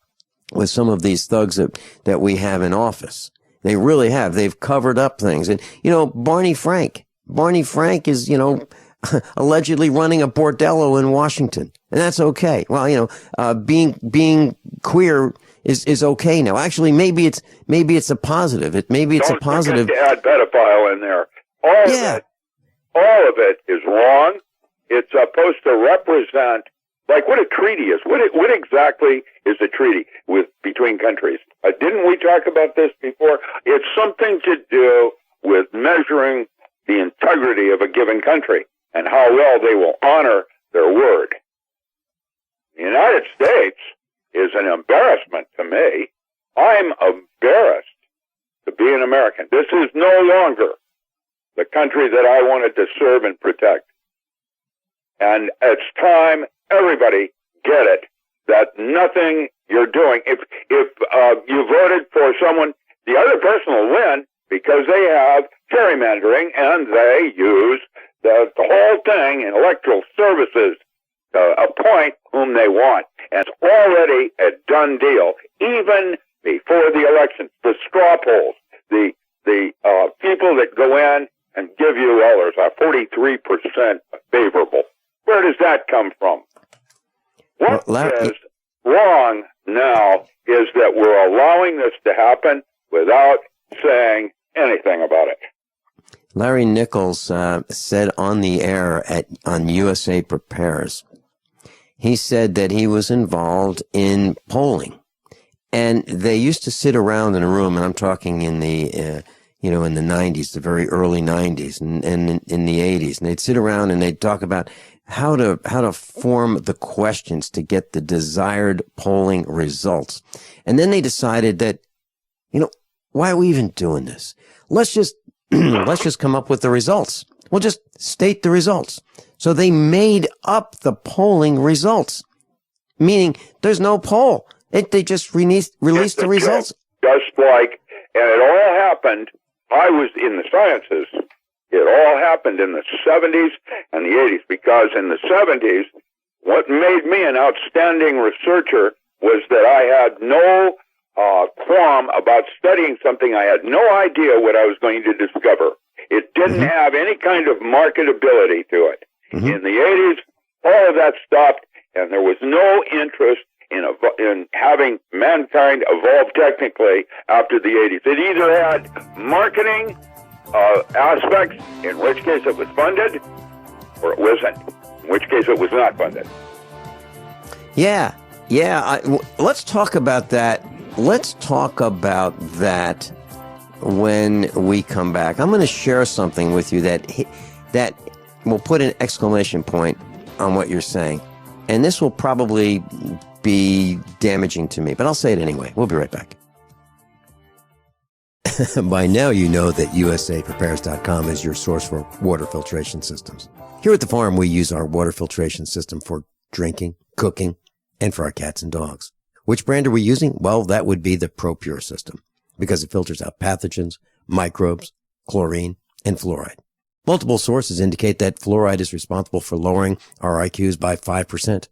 with some of these thugs that we have in office. They really have. They've covered up things. And, you know, Barney Frank is, you know, allegedly running a bordello in Washington, and that's okay. Well, you know, being queer is okay now. Actually, maybe it's a positive. It's a positive. To add pedophile in there. All of it is wrong. It's supposed to represent, like, what a treaty is. What exactly is a treaty between countries? Didn't we talk about this before? It's something to do with measuring the integrity of a given country and how well they will honor their word. The United States is an embarrassment to me. I'm embarrassed to be an American. This is no longer the country that I wanted to serve and protect. And it's time everybody get it, that nothing you're doing, if you voted for someone, the other person will win because they have gerrymandering and they use the whole thing in electoral services to appoint whom they want. And it's already a done deal, even before the elections. The straw polls, the people that go in and give you, well, there's a 43% favorable. Where does that come from? What is wrong now is that we're allowing this to happen without saying anything about it. Larry Nichols said on the air on USA Prepares, he said that he was involved in polling, and they used to sit around in a room, and I'm talking in the in the 90s, the very early 90s, and in the 80s, and they'd sit around and they'd talk about how to form the questions to get the desired polling results. And then they decided that, you know, why are we even doing this? Let's just come up with the results. We'll just state the results. So they made up the polling results, meaning there's no poll. They just released the results. Just like, and it all happened, I was in the sciences. It all happened in the 70s and the 80s, because in the 70s, what made me an outstanding researcher was that I had no qualm about studying something. I had no idea what I was going to discover. It didn't have any kind of marketability to it. In the 80s, all of that stopped, and there was no interest in having mankind evolve technically after the 80s. It either had marketing aspects, in which case it was funded, or it wasn't, in which case it was not funded. Yeah. Let's talk about that. Let's talk about that when we come back. I'm going to share something with you that will put an exclamation point on what you're saying. And this will probably be damaging to me, but I'll say it anyway. We'll be right back. By now, you know that USAPrepares.com is your source for water filtration systems. Here at the farm, we use our water filtration system for drinking, cooking, and for our cats and dogs. Which brand are we using? Well, that would be the ProPure system, because it filters out pathogens, microbes, chlorine, and fluoride. Multiple sources indicate that fluoride is responsible for lowering our IQs by 5%.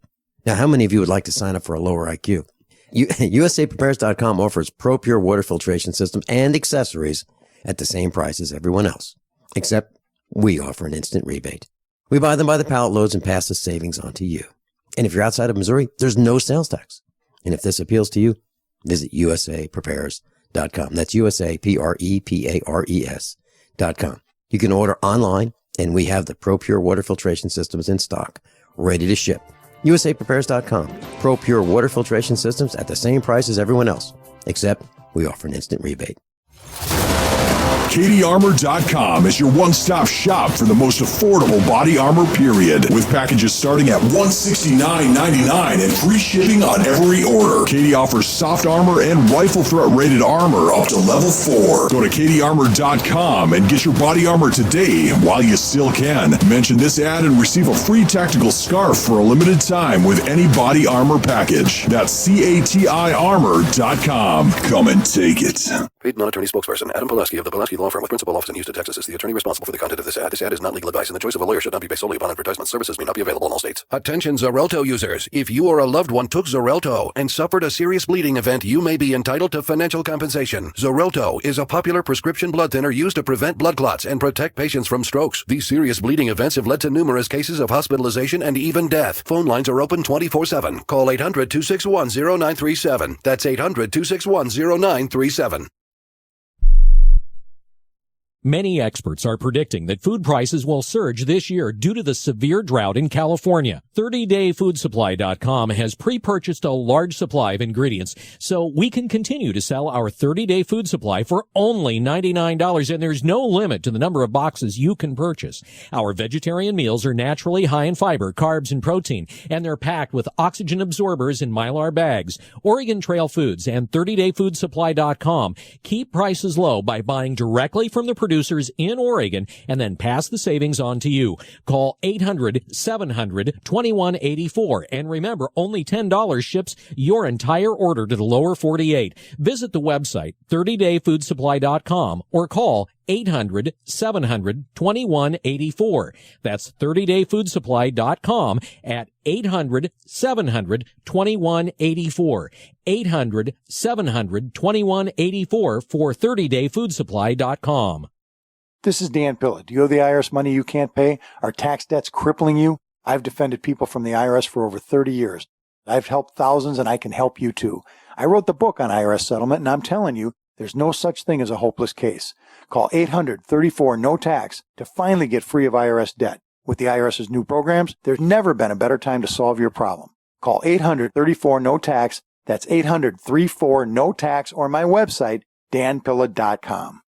Now, how many of you would like to sign up for a lower IQ? USAPrepares.com offers ProPure water filtration systems and accessories at the same price as everyone else, except we offer an instant rebate. We buy them by the pallet loads and pass the savings on to you. And if you're outside of Missouri, there's no sales tax. And if this appeals to you, visit USAPrepares.com. That's USAPrepares.com. You can order online, and we have the ProPure water filtration systems in stock, ready to ship. USAPrepares.com. ProPure water filtration systems at the same price as everyone else, except we offer an instant rebate. KDArmor.com is your one-stop shop for the most affordable body armor, period. With packages starting at $169.99 and free shipping on every order. KD offers soft armor and rifle threat rated armor up to level 4. Go to KDArmor.com and get your body armor today while you still can. Mention this ad and receive a free tactical scarf for a limited time with any body armor package. That's CATIarmor.com. Come and take it. Paid non-attorney spokesperson Adam Pulaski of the Pulaski Law Firm with principal office in Houston, Texas is the attorney responsible for the content of this ad. This ad is not legal advice, and the choice of a lawyer should not be based solely upon advertisement. Services may not be available in all states. Attention Xarelto users. If you or a loved one took Xarelto and suffered a serious bleeding event, you may be entitled to financial compensation. Xarelto is a popular prescription blood thinner used to prevent blood clots and protect patients from strokes. These serious bleeding events have led to numerous cases of hospitalization and even death. Phone lines are open 24/7. Call 800-261-0937. That's 800-261-0937. Many experts are predicting that food prices will surge this year due to the severe drought in California. 30dayfoodsupply.com has pre-purchased a large supply of ingredients so we can continue to sell our 30-day food supply for only $99, and there's no limit to the number of boxes you can purchase. Our vegetarian meals are naturally high in fiber, carbs, and protein, and they're packed with oxygen absorbers in Mylar bags. Oregon Trail Foods and 30dayfoodsupply.com keep prices low by buying directly from the producers in Oregon and then pass the savings on to you. Call 800-700-2184. And remember, only $10 ships your entire order to the lower 48. Visit the website 30dayfoodsupply.com or call 800-700-2184. That's 30dayfoodsupply.com at 800-700-2184. 800-700-2184 for 30dayfoodsupply.com. This is Dan Pilla. Do you owe the IRS money you can't pay? Are tax debts crippling you? I've defended people from the IRS for over 30 years. I've helped thousands, and I can help you too. I wrote the book on IRS settlement, and I'm telling you, there's no such thing as a hopeless case. Call 800-34-NO-TAX to finally get free of IRS debt. With the IRS's new programs, there's never been a better time to solve your problem. Call 800-34-NO-TAX. That's 800-34-NO-TAX, or my website, danpilla.com.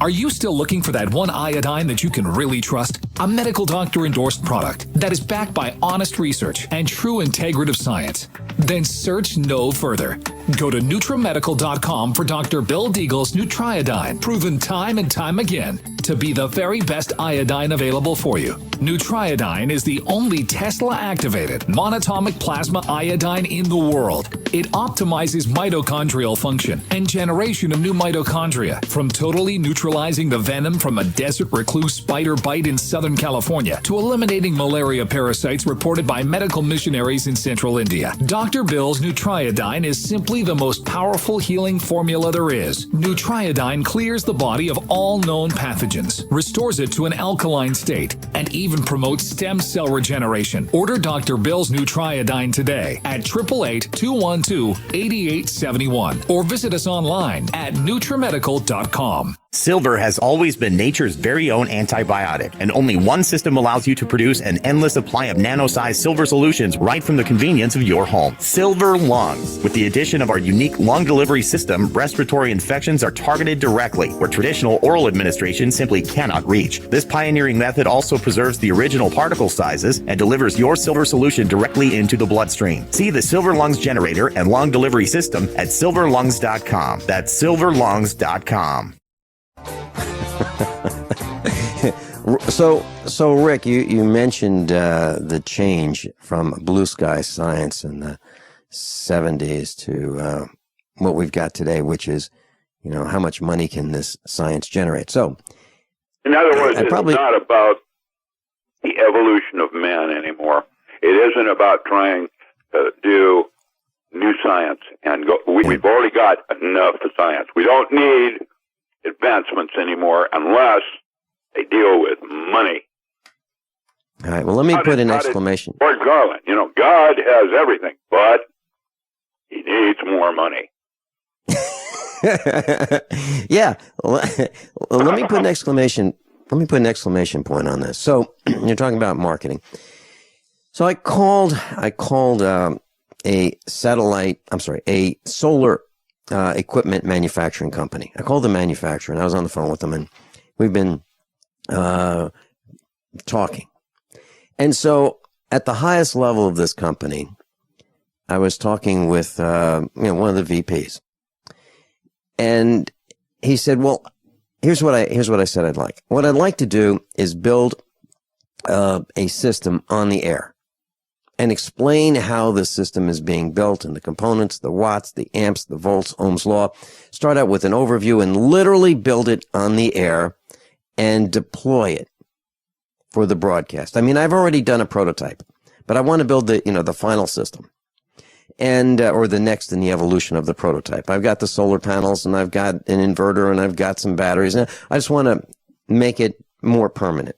Are you still looking for that one iodine that you can really trust? A medical doctor endorsed product that is backed by honest research and true integrative science? Then search no further. Go to NutriMedical.com for Dr. Bill Deagle's Nutriodine, proven time and time again to be the very best iodine available for you. Nutriodine is the only Tesla-activated monatomic plasma iodine in the world. It optimizes mitochondrial function and generation of new mitochondria, from totally neutralizing the venom from a desert recluse spider bite in Southern California to eliminating malaria parasites reported by medical missionaries in central India. Dr. Bill's Nutriodine is simply the most powerful healing formula there is. Nutriodine clears the body of all known pathogens pathogens, restores it to an alkaline state, and even promotes stem cell regeneration. Order Dr. Bill's new Triiodine today at 888-212-8871 or visit us online at NutriMedical.com. Silver has always been nature's very own antibiotic, and only one system allows you to produce an endless supply of nano-sized silver solutions right from the convenience of your home. Silver Lungs. With the addition of our unique lung delivery system, respiratory infections are targeted directly, where traditional oral administration simply cannot reach. This pioneering method also preserves the original particle sizes and delivers your silver solution directly into the bloodstream. See the Silver Lungs generator and lung delivery system at silverlungs.com. That's silverlungs.com. So Rick, you mentioned the change from blue sky science in the 70s to what we've got today, which is, how much money can this science generate? So, in other words, it's not about the evolution of man anymore. It isn't about trying to do new science and go. We've already got enough of science. We don't need advancements anymore unless they deal with money. All right, well, let me put an exclamation. George Garland, God has everything, but he needs more money. Yeah, let me put an exclamation. Let me put an exclamation point on this. So you're talking about marketing. So I called a solar equipment manufacturing company. I called the manufacturer, and I was on the phone with them, and we've been talking. And so at the highest level of this company, I was talking with one of the VPs, and he said, "Well, here's what I said I'd like. What I'd like to do is build a system on the air and explain how the system is being built and the components, the watts, the amps, the volts, Ohm's law. Start out with an overview and literally build it on the air and deploy it for the broadcast. I mean, I've already done a prototype, but I want to build the final system and, or the next in the evolution of the prototype. I've got the solar panels and I've got an inverter and I've got some batteries. And I just want to make it more permanent.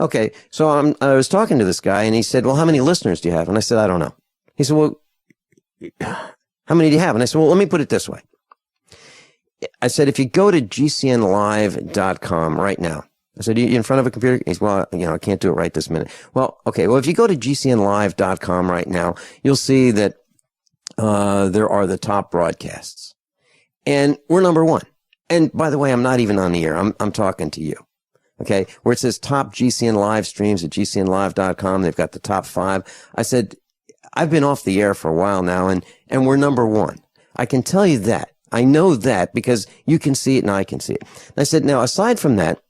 Okay, so I was talking to this guy, and he said, well, how many listeners do you have? And I said, I don't know. He said, well, how many do you have? And I said, well, let me put it this way. I said, if you go to gcnlive.com right now, I said, you in front of a computer? He said, well, I can't do it right this minute. Well, okay, well, if you go to gcnlive.com right now, you'll see that there are the top broadcasts. And we're number one. And by the way, I'm not even on the air. I'm talking to you. Okay, where it says top GCN live streams at gcnlive.com. They've got the top 5. I said, I've been off the air for a while now, and we're number one. I can tell you that. I know that because you can see it and I can see it. And I said, now, aside from that,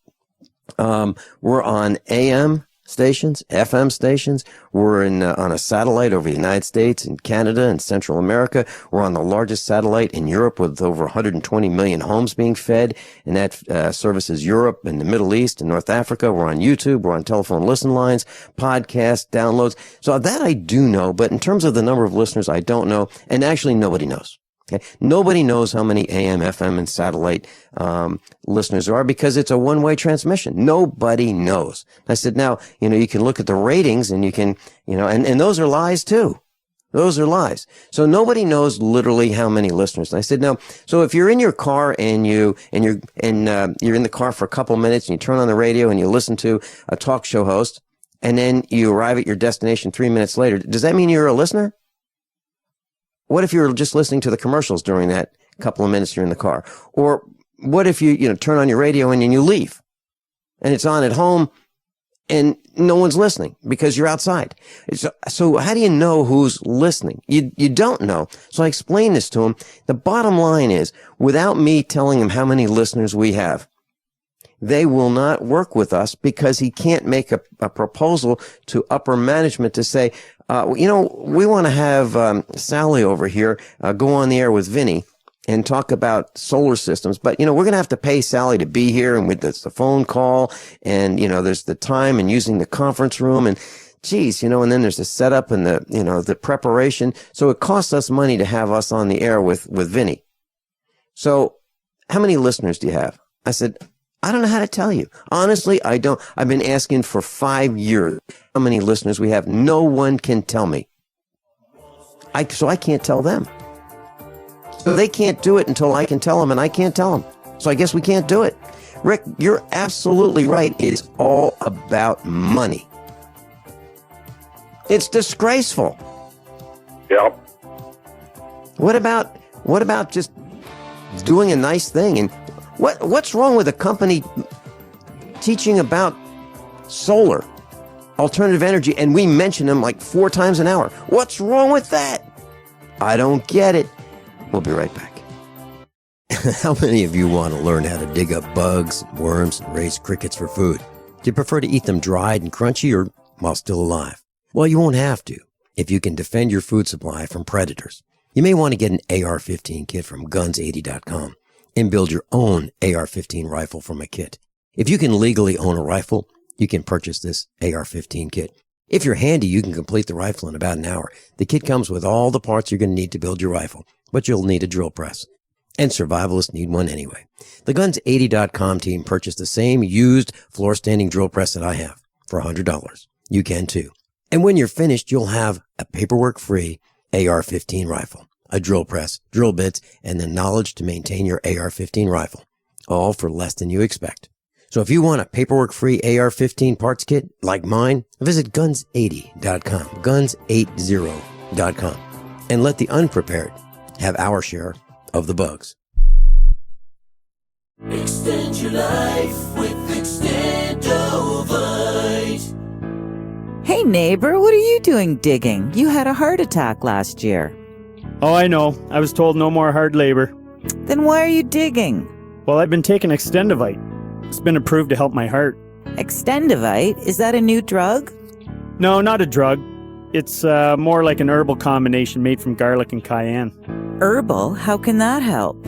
we're on AM stations, FM stations. We're on a satellite over the United States and Canada and Central America. We're on the largest satellite in Europe with over 120 million homes being fed, and that services Europe and the Middle East and North Africa. We're on YouTube. We're on telephone listen lines, podcasts, downloads. So that I do know, but in terms of the number of listeners, I don't know, and actually nobody knows. Okay. Nobody knows how many AM, FM, and satellite listeners there are because it's a one-way transmission. Nobody knows. I said, now, you can look at the ratings and you can, and those are lies too. Those are lies. So nobody knows literally how many listeners. And I said, now, so if you're in your car and you're in the car for a couple minutes and you turn on the radio and you listen to a talk show host and then you arrive at your destination 3 minutes later, does that mean you're a listener? What if you're just listening to the commercials during that couple of minutes you're in the car? Or what if you turn on your radio and you leave and it's on at home and no one's listening because you're outside? So how do you know who's listening? You don't know. So I explained this to him. The bottom line is, without me telling him how many listeners we have, they will not work with us because he can't make a proposal to upper management to say, we want to have Sally over here go on the air with Vinny and talk about solar systems. But, we're going to have to pay Sally to be here, and there's the phone call, and, there's the time and using the conference room, and geez, and then there's the setup and the preparation. So it costs us money to have us on the air with Vinny. So how many listeners do you have? I said, I don't know how to tell you. Honestly, I don't. I've been asking for 5 years how many listeners we have. No one can tell me. So I can't tell them. So they can't do it until I can tell them, and I can't tell them. So I guess we can't do it. Rick, you're absolutely right. It's all about money. It's disgraceful. Yep. What about just doing a nice thing? And what's wrong with a company teaching about solar, alternative energy, and we mention them like 4 times an hour? What's wrong with that? I don't get it. We'll be right back. How many of you want to learn how to dig up bugs, worms, and raise crickets for food? Do you prefer to eat them dried and crunchy or while still alive? Well, you won't have to if you can defend your food supply from predators. You may want to get an AR-15 kit from guns80.com and build your own AR-15 rifle from a kit. If you can legally own a rifle, you can purchase this AR-15 kit. If you're handy, you can complete the rifle in about an hour. The kit comes with all the parts you're going to need to build your rifle, but you'll need a drill press. And survivalists need one anyway. The Guns80.com team purchased the same used floor-standing drill press that I have for $100. You can too. And when you're finished, you'll have a paperwork-free AR-15 rifle, a drill press, drill bits, and the knowledge to maintain your AR-15 rifle, all for less than you expect. So if you want a paperwork-free AR-15 parts kit like mine, visit Guns80.com, Guns80.com, and let the unprepared have our share of the bugs. Extend your life with Extendovite. Hey neighbor, what are you doing digging? You had a heart attack last year. Oh, I know. I was told no more hard labor. Then why are you digging? Well, I've been taking Extendovite. It's been approved to help my heart. Extendovite? Is that a new drug? No, not a drug. It's more like an herbal combination made from garlic and cayenne. Herbal? How can that help?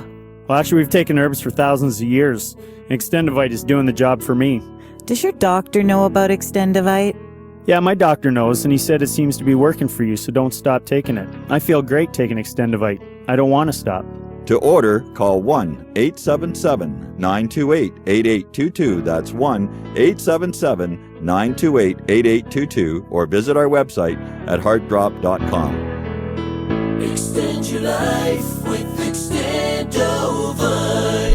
Well, actually, we've taken herbs for thousands of years. And Extendovite is doing the job for me. Does your doctor know about Extendovite? Yeah, my doctor knows, and he said it seems to be working for you, so don't stop taking it. I feel great taking Extendovite. I don't want to stop. To order, call 1-877-928-8822. That's 1-877-928-8822, or visit our website at heartdrop.com. Extend your life with Extendovite.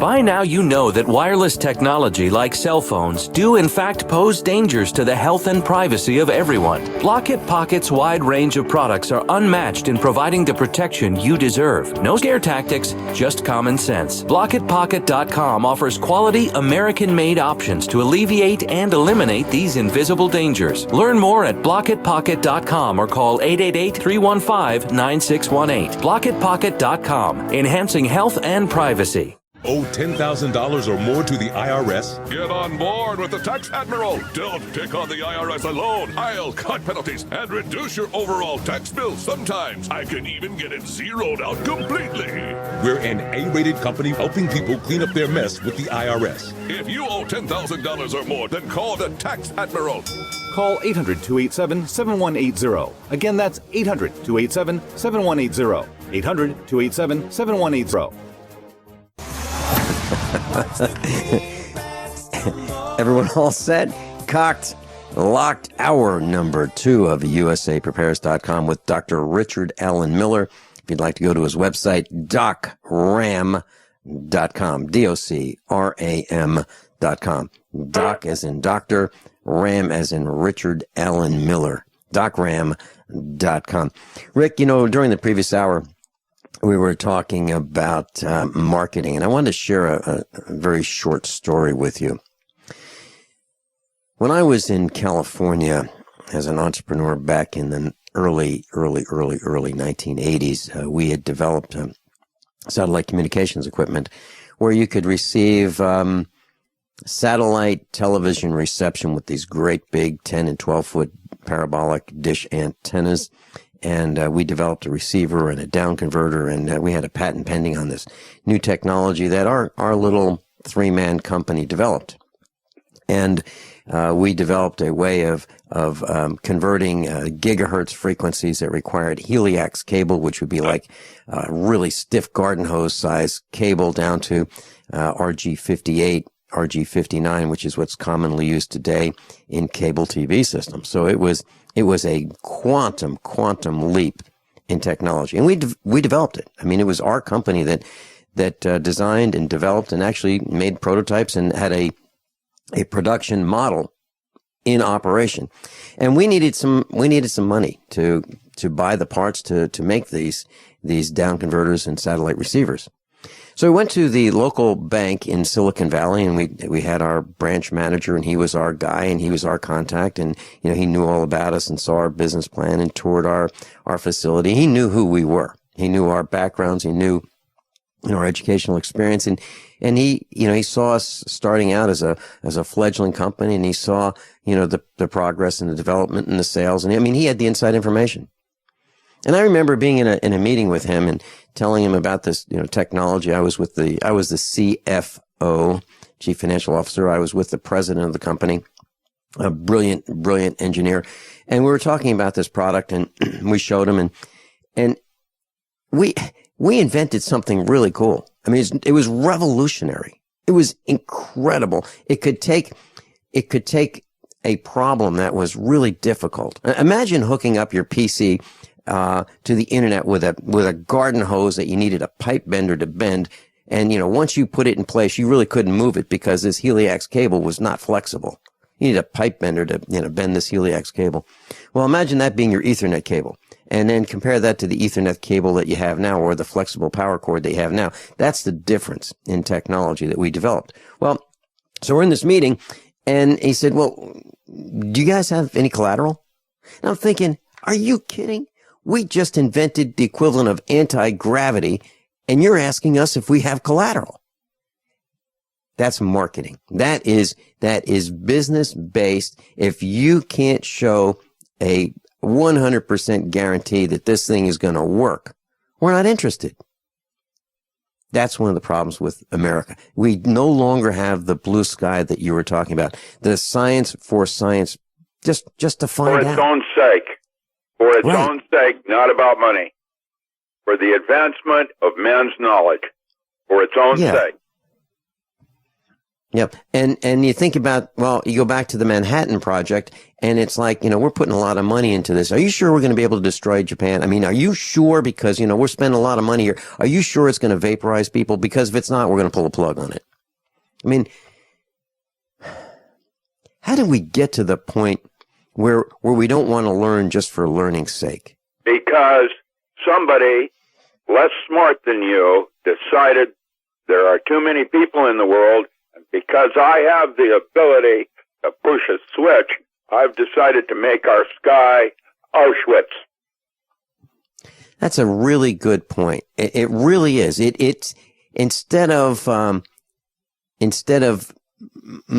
By now you know that wireless technology like cell phones do in fact pose dangers to the health and privacy of everyone. Block-It Pocket's wide range of products are unmatched in providing the protection you deserve. No scare tactics, just common sense. BlockItPocket.com offers quality American-made options to alleviate and eliminate these invisible dangers. Learn more at BlockItPocket.com or call 888-315-9618. BlockItPocket.com, enhancing health and privacy. Owe $10,000 or more to the IRS? Get on board with the Tax Admiral. Don't take on the IRS alone. I'll cut penalties and reduce your overall tax bill. Sometimes I can even get it zeroed out completely. We're an A-rated company helping people clean up their mess with the IRS. If you owe $10,000 or more, then call the Tax Admiral. Call 800-287-7180. Again, that's 800-287-7180. 800-287-7180. Everyone all set? Cocked, locked. Hour number 2 of USAPrepares.com with Dr. Richard Allen Miller. If you'd like to go to his website, docram.com, DOCRAM.com. Doc as in doctor, Ram as in Richard Allen Miller, docram.com. Rick, during the previous hour, we were talking about marketing, and I wanted to share a very short story with you. When I was in California as an entrepreneur back in the early 1980s, we had developed satellite communications equipment where you could receive satellite television reception with these great big 10 and 12-foot parabolic dish antennas. And we developed a receiver and a down converter, and we had a patent pending on this new technology that our little 3-man company developed. And we developed a way of converting gigahertz frequencies that required heliax cable, which would be like a really stiff garden hose size cable, down to RG58, RG59, which is what's commonly used today in cable TV systems. So it was a quantum leap in technology, and we developed it. I mean, it was our company that designed and developed and actually made prototypes and had a production model in operation. And we needed some money to buy the parts to make these down converters and satellite receivers. So we went to the local bank in Silicon Valley, and we had our branch manager, and he was our guy, and he was our contact, and he knew all about us and saw our business plan and toured our facility. He knew who we were. He knew our backgrounds. He knew our educational experience, and he saw us starting out as a fledgling company, and he saw the progress and the development and the sales, and he had the inside information. And I remember being in a meeting with him and telling him about this technology. I was the CFO, Chief Financial Officer. I was with the president of the company, a brilliant engineer, and we were talking about this product, and we showed him, and we invented something really cool. I mean, it was revolutionary. It was incredible. It could take a problem that was really difficult. Imagine hooking up your PC to the internet with a garden hose that you needed a pipe bender to bend, and once you put it in place, you really couldn't move it because this heliax cable was not flexible. You need a pipe bender to bend this heliax cable. Well, imagine that being your Ethernet cable. And then compare that to the Ethernet cable that you have now, or the flexible power cord that you have now. That's the difference in technology that we developed. Well, so we're in this meeting, and he said, well, do you guys have any collateral? And I'm thinking, are you kidding? We just invented the equivalent of anti-gravity, and you're asking us if we have collateral. That's marketing. That is business based. If you can't show a 100% guarantee that this thing is going to work, we're not interested. That's one of the problems with America. We no longer have the blue sky that you were talking about. The science for science, just to find out. For its own sake. For its own sake, not about money. For the advancement of men's knowledge. For its own sake. Yep. And you think about, you go back to the Manhattan Project, and it's like, we're putting a lot of money into this. Are you sure we're going to be able to destroy Japan? I mean, are you sure? Because, we're spending a lot of money here. Are you sure it's going to vaporize people? Because if it's not, we're going to pull a plug on it. I mean, how did we get to the point where we don't want to learn just for learning's sake? Because somebody less smart than you decided there are too many people in the world. Because I have the ability to push a switch, I've decided to make our sky Auschwitz. That's a really good point. It really is. It's instead of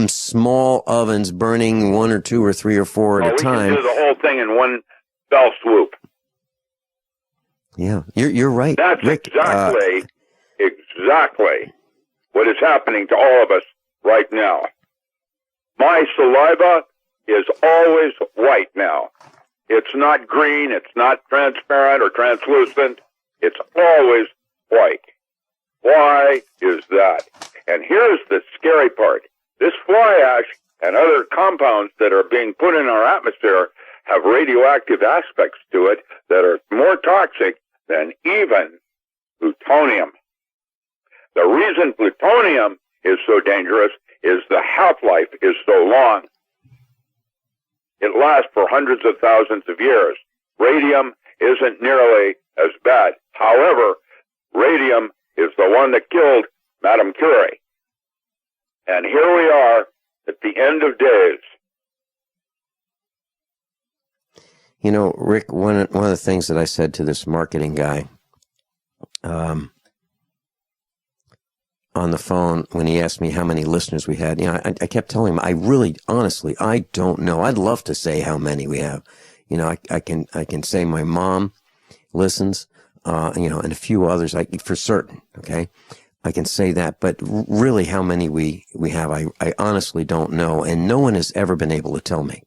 small ovens burning 1 or 2 or 3 or 4 at a time. We can do the whole thing in one fell swoop. Yeah, you're right. That's Rick, exactly what is happening to all of us right now. My saliva is always white now. It's not green, it's not transparent or translucent. It's always white. Why is that? And here's the scary part. This fly ash and other compounds that are being put in our atmosphere have radioactive aspects to it that are more toxic than even plutonium. The reason plutonium is so dangerous is the half-life is so long. It lasts for hundreds of thousands of years. Radium isn't nearly as bad. However, radium is the one that killed Madame Curie. And here we are at the end of days. Rick, one of the things that I said to this marketing guy, on the phone when he asked me how many listeners we had, I kept telling him, honestly, I don't know. I'd love to say how many we have. I can say my mom listens, and a few others, for certain. Okay. I can say that, but really how many we have, I honestly don't know. And no one has ever been able to tell me.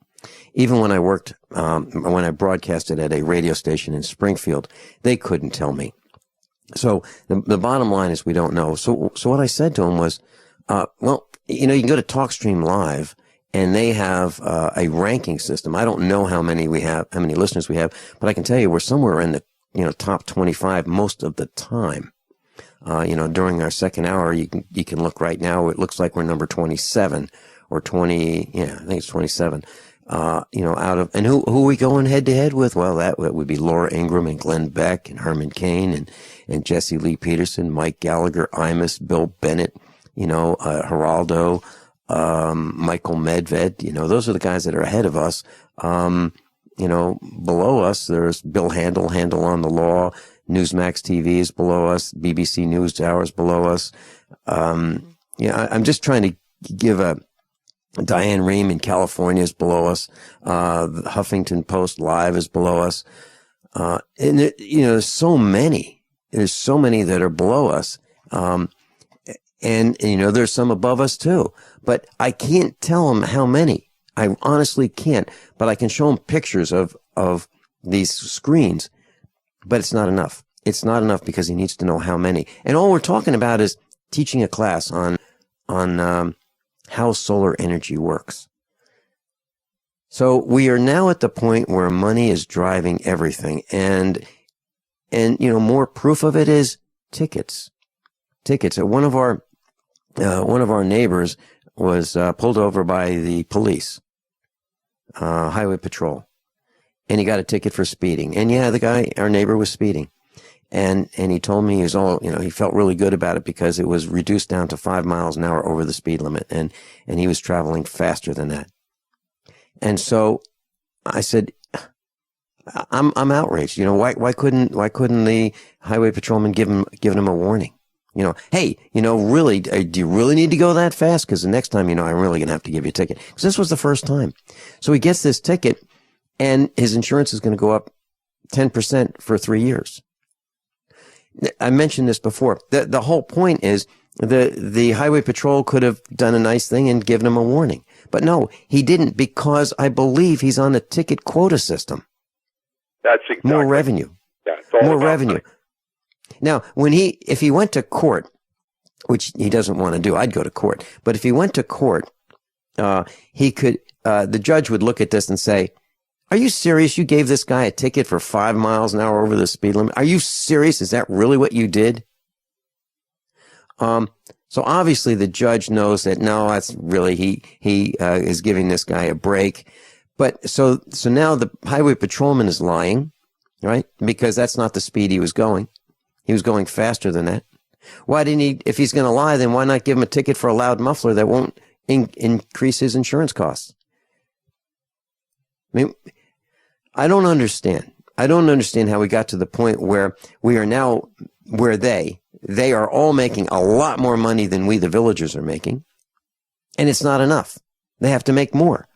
Even when I worked, when I broadcasted at a radio station in Springfield, they couldn't tell me. So the bottom line is we don't know. So what I said to him was, well, you know, you can go to TalkStream Live and they have a ranking system. I don't know how many we have, how many listeners we have, but I can tell you we're somewhere in the, you know, top 25 most of the time. You know, during our second hour, you can look right now. It looks like we're number 27 or 20. Yeah, I think it's 27. You know, out of, and who are we going head to head with? Well, that would be Laura Ingraham and Glenn Beck and Herman Cain and Jesse Lee Peterson, Mike Gallagher, Imus, Bill Bennett, you know, Geraldo, Michael Medved. You know, those are the guys that are ahead of us. You know, below us, there's Bill Handel on the Law. Newsmax TV is below us. BBC NewsHour is below us. Yeah, I'm just trying to give a Diane Rehm in California is below us. The Huffington Post Live is below us. And you know, there's so many that are below us. And you know, there's some above us too, but I can't tell them how many. I honestly can't, but I can show them pictures of these screens. But it's not enough. It's not enough because he needs to know how many. And all we're talking about is teaching a class on how solar energy works. So we are now at the point where money is driving everything. And you know, more proof of it is tickets. One of our neighbors was pulled over by the police, highway patrol. And he got a ticket for speeding. And yeah, our neighbor was speeding. And he told me he felt really good about it because it was reduced down to 5 miles an hour over the speed limit. And he was traveling faster than that. And so I said, I'm outraged. You know, why couldn't the highway patrolman give him a warning? You know, hey, you know, really, do you really need to go that fast? Because the next time, you know, I'm really going to have to give you a ticket. Because this was the first time. So he gets this ticket. And his insurance is going to go up 10% for 3 years. I mentioned this before. The whole point is the highway patrol could have done a nice thing and given him a warning. But no, he didn't because I believe he's on a ticket quota system. That's exactly. More revenue. Yeah, it's all more about revenue. money. Now, if he went to court, which he doesn't want to do, I'd go to court. But if he went to court, he could, the judge would look at this and say, are you serious? You gave this guy a ticket for 5 miles an hour over the speed limit? Are you serious? Is that really what you did? So obviously the judge knows that no, that's really, he is giving this guy a break. But so now the highway patrolman is lying, right? Because that's not the speed he was going. He was going faster than that. Why didn't he, if he's going to lie, then why not give him a ticket for a loud muffler that won't increase his insurance costs? I mean, I don't understand. I don't understand how we got to the point where we are now, where they are all making a lot more money than we, the villagers, are making. And it's not enough. They have to make more.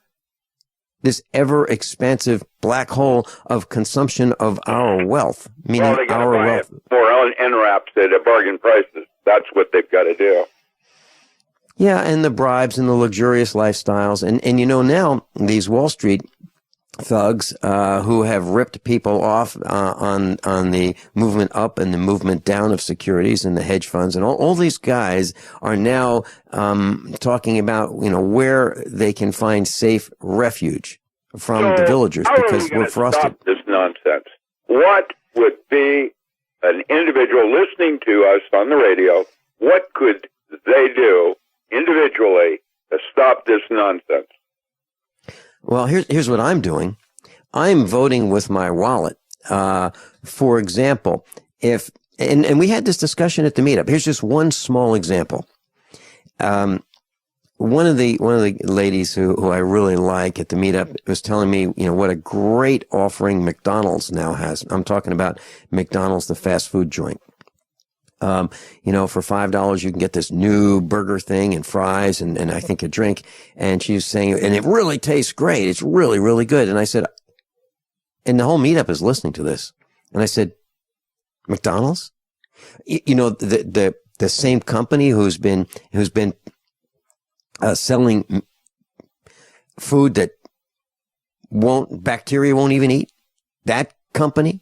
This ever expansive black hole of consumption of our wealth, meaning our wealth. More NRAPs at bargain prices. That's what they've got to do. Yeah, and the bribes and the luxurious lifestyles. And you know, now these Wall Street thugs who have ripped people off on the movement up and the movement down of securities and the hedge funds, and all these guys are now talking about, you know, where they can find safe refuge from the villagers because we're frosted. Stop this nonsense. What would be an individual listening to us on the radio? What could they do individually to stop this nonsense? Well, here's what I'm doing. I'm voting with my wallet. For example, and we had this discussion at the meetup. Here's just one small example. One of the ladies who I really like at the meetup was telling me, you know, what a great offering McDonald's now has. I'm talking about McDonald's, the fast food joint. You know, for $5, you can get this new burger thing and fries and I think a drink. And she was saying, and it really tastes great. It's really, really good. And I said, and the whole meetup is listening to this. And I said, McDonald's? You know, the The same company who's been selling food that bacteria won't even eat. That company,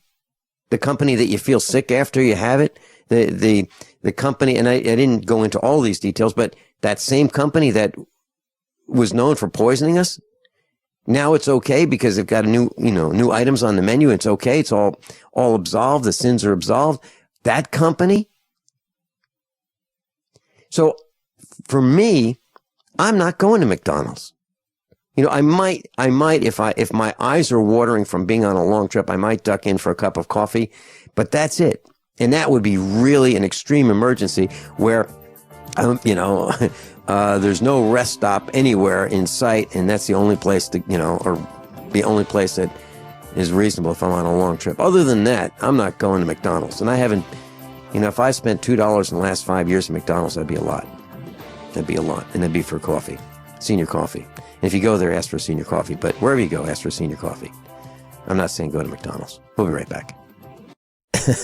the company that you feel sick after you have it, the company, and I didn't go into all these details, but that same company that was known for poisoning us, now it's okay because they've got new items on the menu. It's okay. It's all absolved. The sins are absolved. That company. So for me, I'm not going to McDonald's. I might, if my eyes are watering from being on a long trip, I might duck in for a cup of coffee, but that's it. And that would be really an extreme emergency where, there's no rest stop anywhere in sight. And that's the only place or the only place that is reasonable if I'm on a long trip. Other than that, I'm not going to McDonald's. And I haven't, if I spent $2 in the last 5 years at McDonald's, that'd be a lot. That'd be a lot. And that'd be for coffee, senior coffee. And if you go there, ask for a senior coffee. But wherever you go, ask for a senior coffee. I'm not saying go to McDonald's. We'll be right back.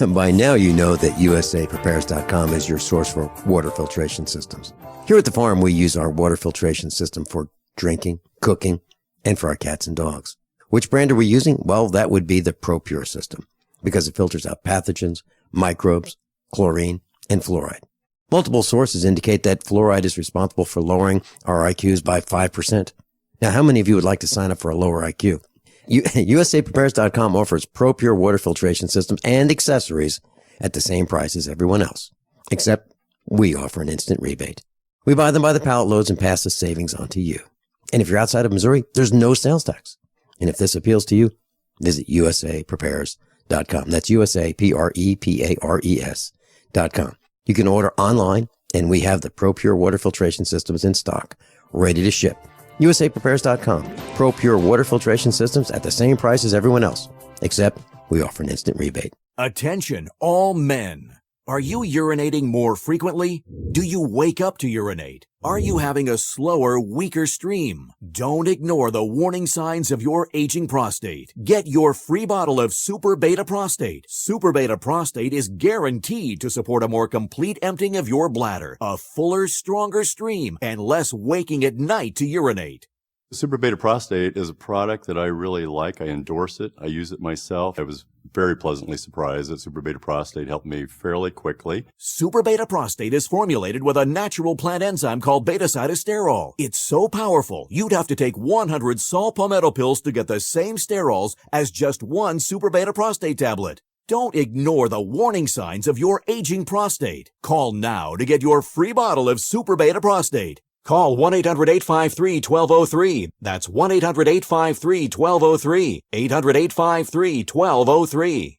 By now, you know that USAPrepares.com is your source for water filtration systems. Here at the farm, we use our water filtration system for drinking, cooking, and for our cats and dogs. Which brand are we using? Well, that would be the ProPure system because it filters out pathogens, microbes, chlorine, and fluoride. Multiple sources indicate that fluoride is responsible for lowering our IQs by 5%. Now, how many of you would like to sign up for a lower IQ? USAPrepares.com offers ProPure water filtration systems and accessories at the same price as everyone else, except we offer an instant rebate. We buy them by the pallet loads and pass the savings on to you. And if you're outside of Missouri, there's no sales tax. And if this appeals to you, visit USAPrepares.com. That's USAPrepares.com. You can order online, and we have the ProPure water filtration systems in stock, ready to ship. USAPrepares.com. ProPure water filtration systems at the same price as everyone else, except we offer an instant rebate. Attention, all men. Are you urinating more frequently? Do you wake up to urinate? Are you having a slower, weaker stream? Don't ignore the warning signs of your aging prostate. Get your free bottle of Super Beta Prostate. Super Beta Prostate is guaranteed to support a more complete emptying of your bladder, a fuller, stronger stream, and less waking at night to urinate. Super Beta Prostate is a product that I really like. I endorse it. I use it myself. I was very pleasantly surprised that Super Beta Prostate helped me fairly quickly. Super Beta Prostate is formulated with a natural plant enzyme called beta-cytosterol. It's so powerful, you'd have to take 100 salt palmetto pills to get the same sterols as just one Super Beta Prostate tablet. Don't ignore the warning signs of your aging prostate. Call now to get your free bottle of Super Beta Prostate. Call 1-800-853-1203. That's 1-800-853-1203. 800-853-1203.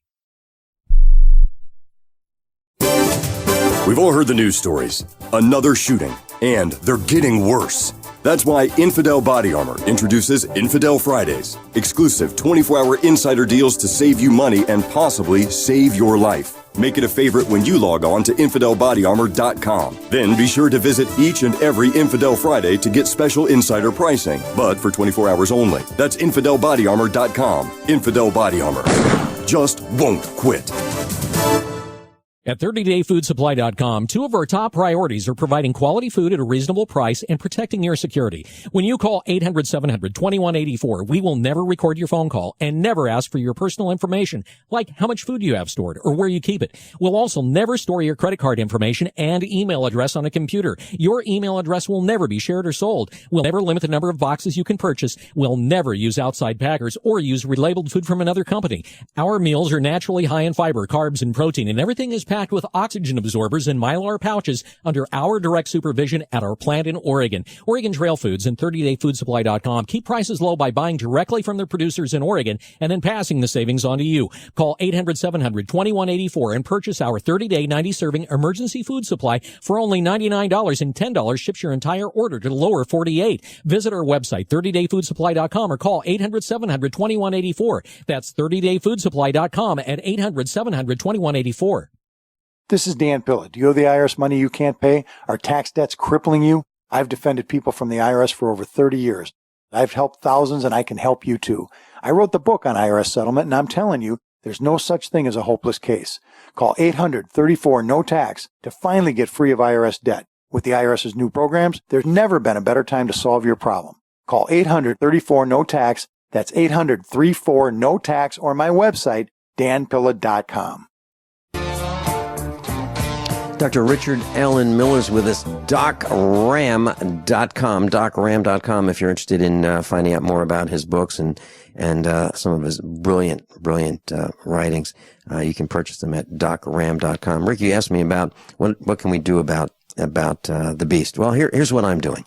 We've all heard the news stories. Another shooting. And they're getting worse. That's why Infidel Body Armor introduces Infidel Fridays. Exclusive 24-hour insider deals to save you money and possibly save your life. Make it a favorite when you log on to InfidelBodyArmor.com. Then be sure to visit each and every Infidel Friday to get special insider pricing, but for 24 hours only. That's InfidelBodyArmor.com. Infidel Body Armor. Just won't quit. At 30dayfoodsupply.com, two of our top priorities are providing quality food at a reasonable price and protecting your security. When you call 800-700-2184, we will never record your phone call and never ask for your personal information, like how much food you have stored or where you keep it. We'll also never store your credit card information and email address on a computer. Your email address will never be shared or sold. We'll never limit the number of boxes you can purchase. We'll never use outside packers or use relabeled food from another company. Our meals are naturally high in fiber, carbs, and protein, and everything is packed with oxygen absorbers and Mylar pouches under our direct supervision at our plant in Oregon. Oregon Trail Foods and 30dayfoodsupply.com keep prices low by buying directly from their producers in Oregon and then passing the savings on to you. Call 800-700-2184 and purchase our 30-day 90-serving emergency food supply for only $99, and $10 ships your entire order to the lower 48. Visit our website, 30dayfoodsupply.com, or call 800-700-2184. That's 30dayfoodsupply.com at 800-700-2184. This is Dan Pilla. Do you owe the IRS money you can't pay? Are tax debts crippling you? I've defended people from the IRS for over 30 years. I've helped thousands, and I can help you too. I wrote the book on IRS settlement, and I'm telling you, There's no such thing as a hopeless case. Call 800-34-NO-TAX to finally get free of IRS debt. With the IRS's new programs, there's never been a better time to solve your problem. Call 800-34-NO-TAX. That's 800-34-NO-TAX, or my website, danpilla.com. Dr. Richard Allen Miller's with us, docram.com, docram.com, if you're interested in finding out more about his books and some of his brilliant writings. You can purchase them at docram.com. Rick, you asked me about what can we do about the beast. Well, here's what I'm doing.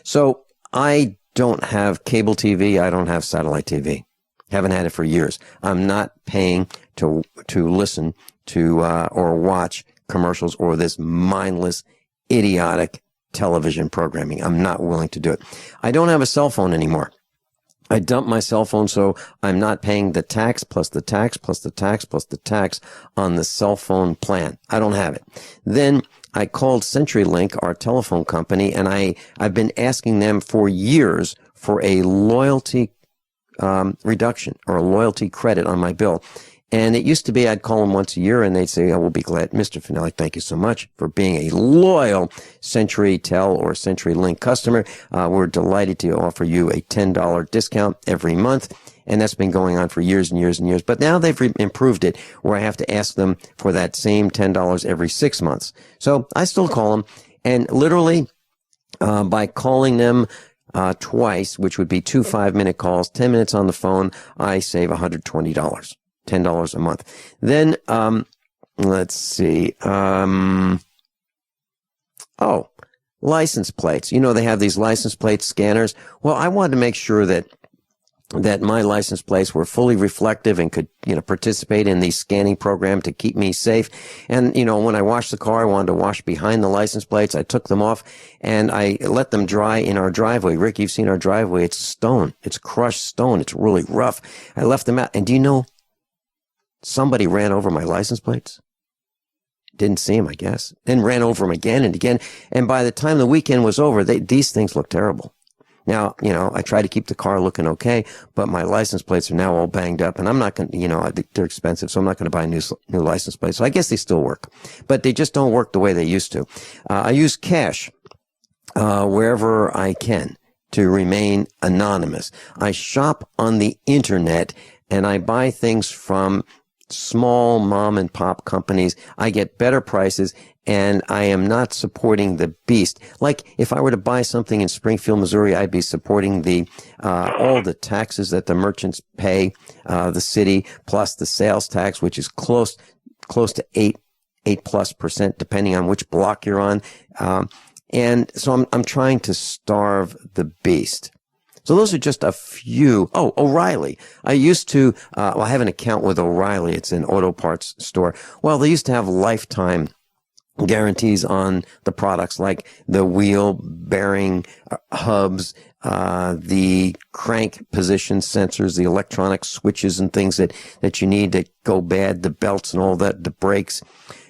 So I don't have cable TV. I don't have satellite TV. Haven't had it for years. I'm not paying to listen to or watch commercials or this mindless, idiotic television programming. I'm not willing to do it. I don't have a cell phone anymore. I dumped my cell phone, so I'm not paying the tax plus the tax plus the tax plus the tax on the cell phone plan. I don't have it. Then I called CenturyLink, our telephone company, and I've been asking them for years for a loyalty reduction or a loyalty credit on my bill. And it used to be I'd call them once a year and they'd say, "I will be glad. Mr. Finelli, thank you so much for being a loyal CenturyTel or CenturyLink customer. We're delighted to offer you a $10 discount every month." And that's been going on for years and years and years. But now they've improved it where I have to ask them for that same $10 every 6 months. So I still call them, and literally by calling them twice, which would be 2 5-minute calls, 10 minutes on the phone, I save $120. $10 a month. Then, let's see. License plates. You know, they have these license plate scanners. Well, I wanted to make sure that my license plates were fully reflective and could, participate in the scanning program to keep me safe. And, when I washed the car, I wanted to wash behind the license plates. I took them off and I let them dry in our driveway. Rick, you've seen our driveway. It's stone. It's crushed stone. It's really rough. I left them out. And do you know, somebody ran over my license plates. Didn't see him, I guess. Then ran over him again and again. And by the time the weekend was over, these things look terrible. Now, I try to keep the car looking okay, but my license plates are now all banged up, and I'm not going to, they're expensive, so I'm not going to buy new license plates. So I guess they still work, but they just don't work the way they used to. I use cash wherever I can to remain anonymous. I shop on the internet, and I buy things from small mom and pop companies. I get better prices, and I am not supporting the beast. Like if I were to buy something in Springfield, Missouri, I'd be supporting all the taxes that the merchants pay, the city, plus the sales tax, which is close to 8+%, depending on which block you're on. And so I'm trying to starve the beast. So those are just a few. Oh, O'Reilly. I used to, I have an account with O'Reilly. It's an auto parts store. Well, they used to have lifetime guarantees on the products, like the wheel bearing hubs, the crank position sensors, the electronic switches and things that you need that go bad, the belts and all that, the brakes,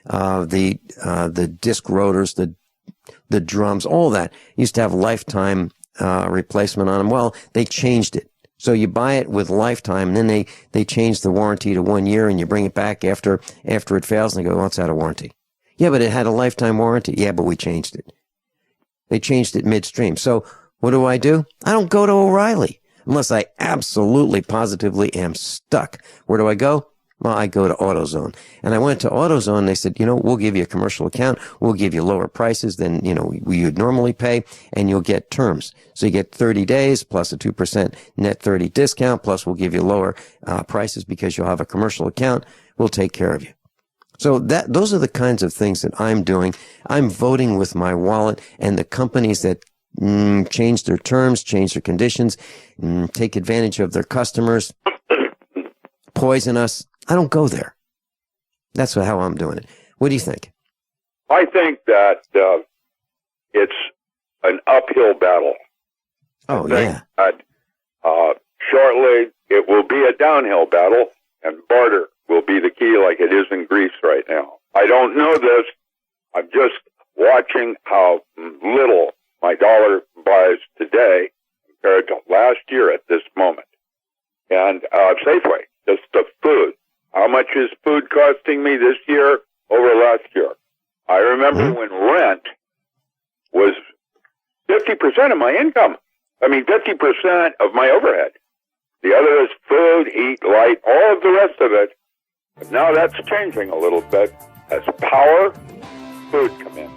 the disc rotors, the drums, all that used to have lifetime replacement on them. Well, they changed it. So you buy it with lifetime, and then they changed the warranty to 1 year, and you bring it back after it fails, and they go, "Well, it's out of warranty." Yeah, but it had a lifetime warranty. Yeah, but we changed it. They changed it midstream. So what do? I don't go to O'Reilly unless I absolutely, positively am stuck. Where do I go? Well, I go to AutoZone. And I went to AutoZone, and they said, we'll give you a commercial account. We'll give you lower prices than, you'd normally pay, and you'll get terms. So you get 30 days plus a 2% net 30 discount, plus we'll give you lower prices because you'll have a commercial account. We'll take care of you. So those are the kinds of things that I'm doing. I'm voting with my wallet, and the companies that change their terms, change their conditions, take advantage of their customers, poison us, I don't go there. That's how I'm doing it. What do you think? I think that it's an uphill battle. Oh, yeah. Shortly, it will be a downhill battle, and barter will be the key like it is in Greece right now. I don't know this. I'm just watching how little my dollar buys today compared to last year at this moment. And Safeway, just the food, how costing me this year over last year. I remember when rent was 50% of my income. 50% of my overhead. The other is food, eat, light, all of the rest of it. But now that's changing a little bit as power, food come in.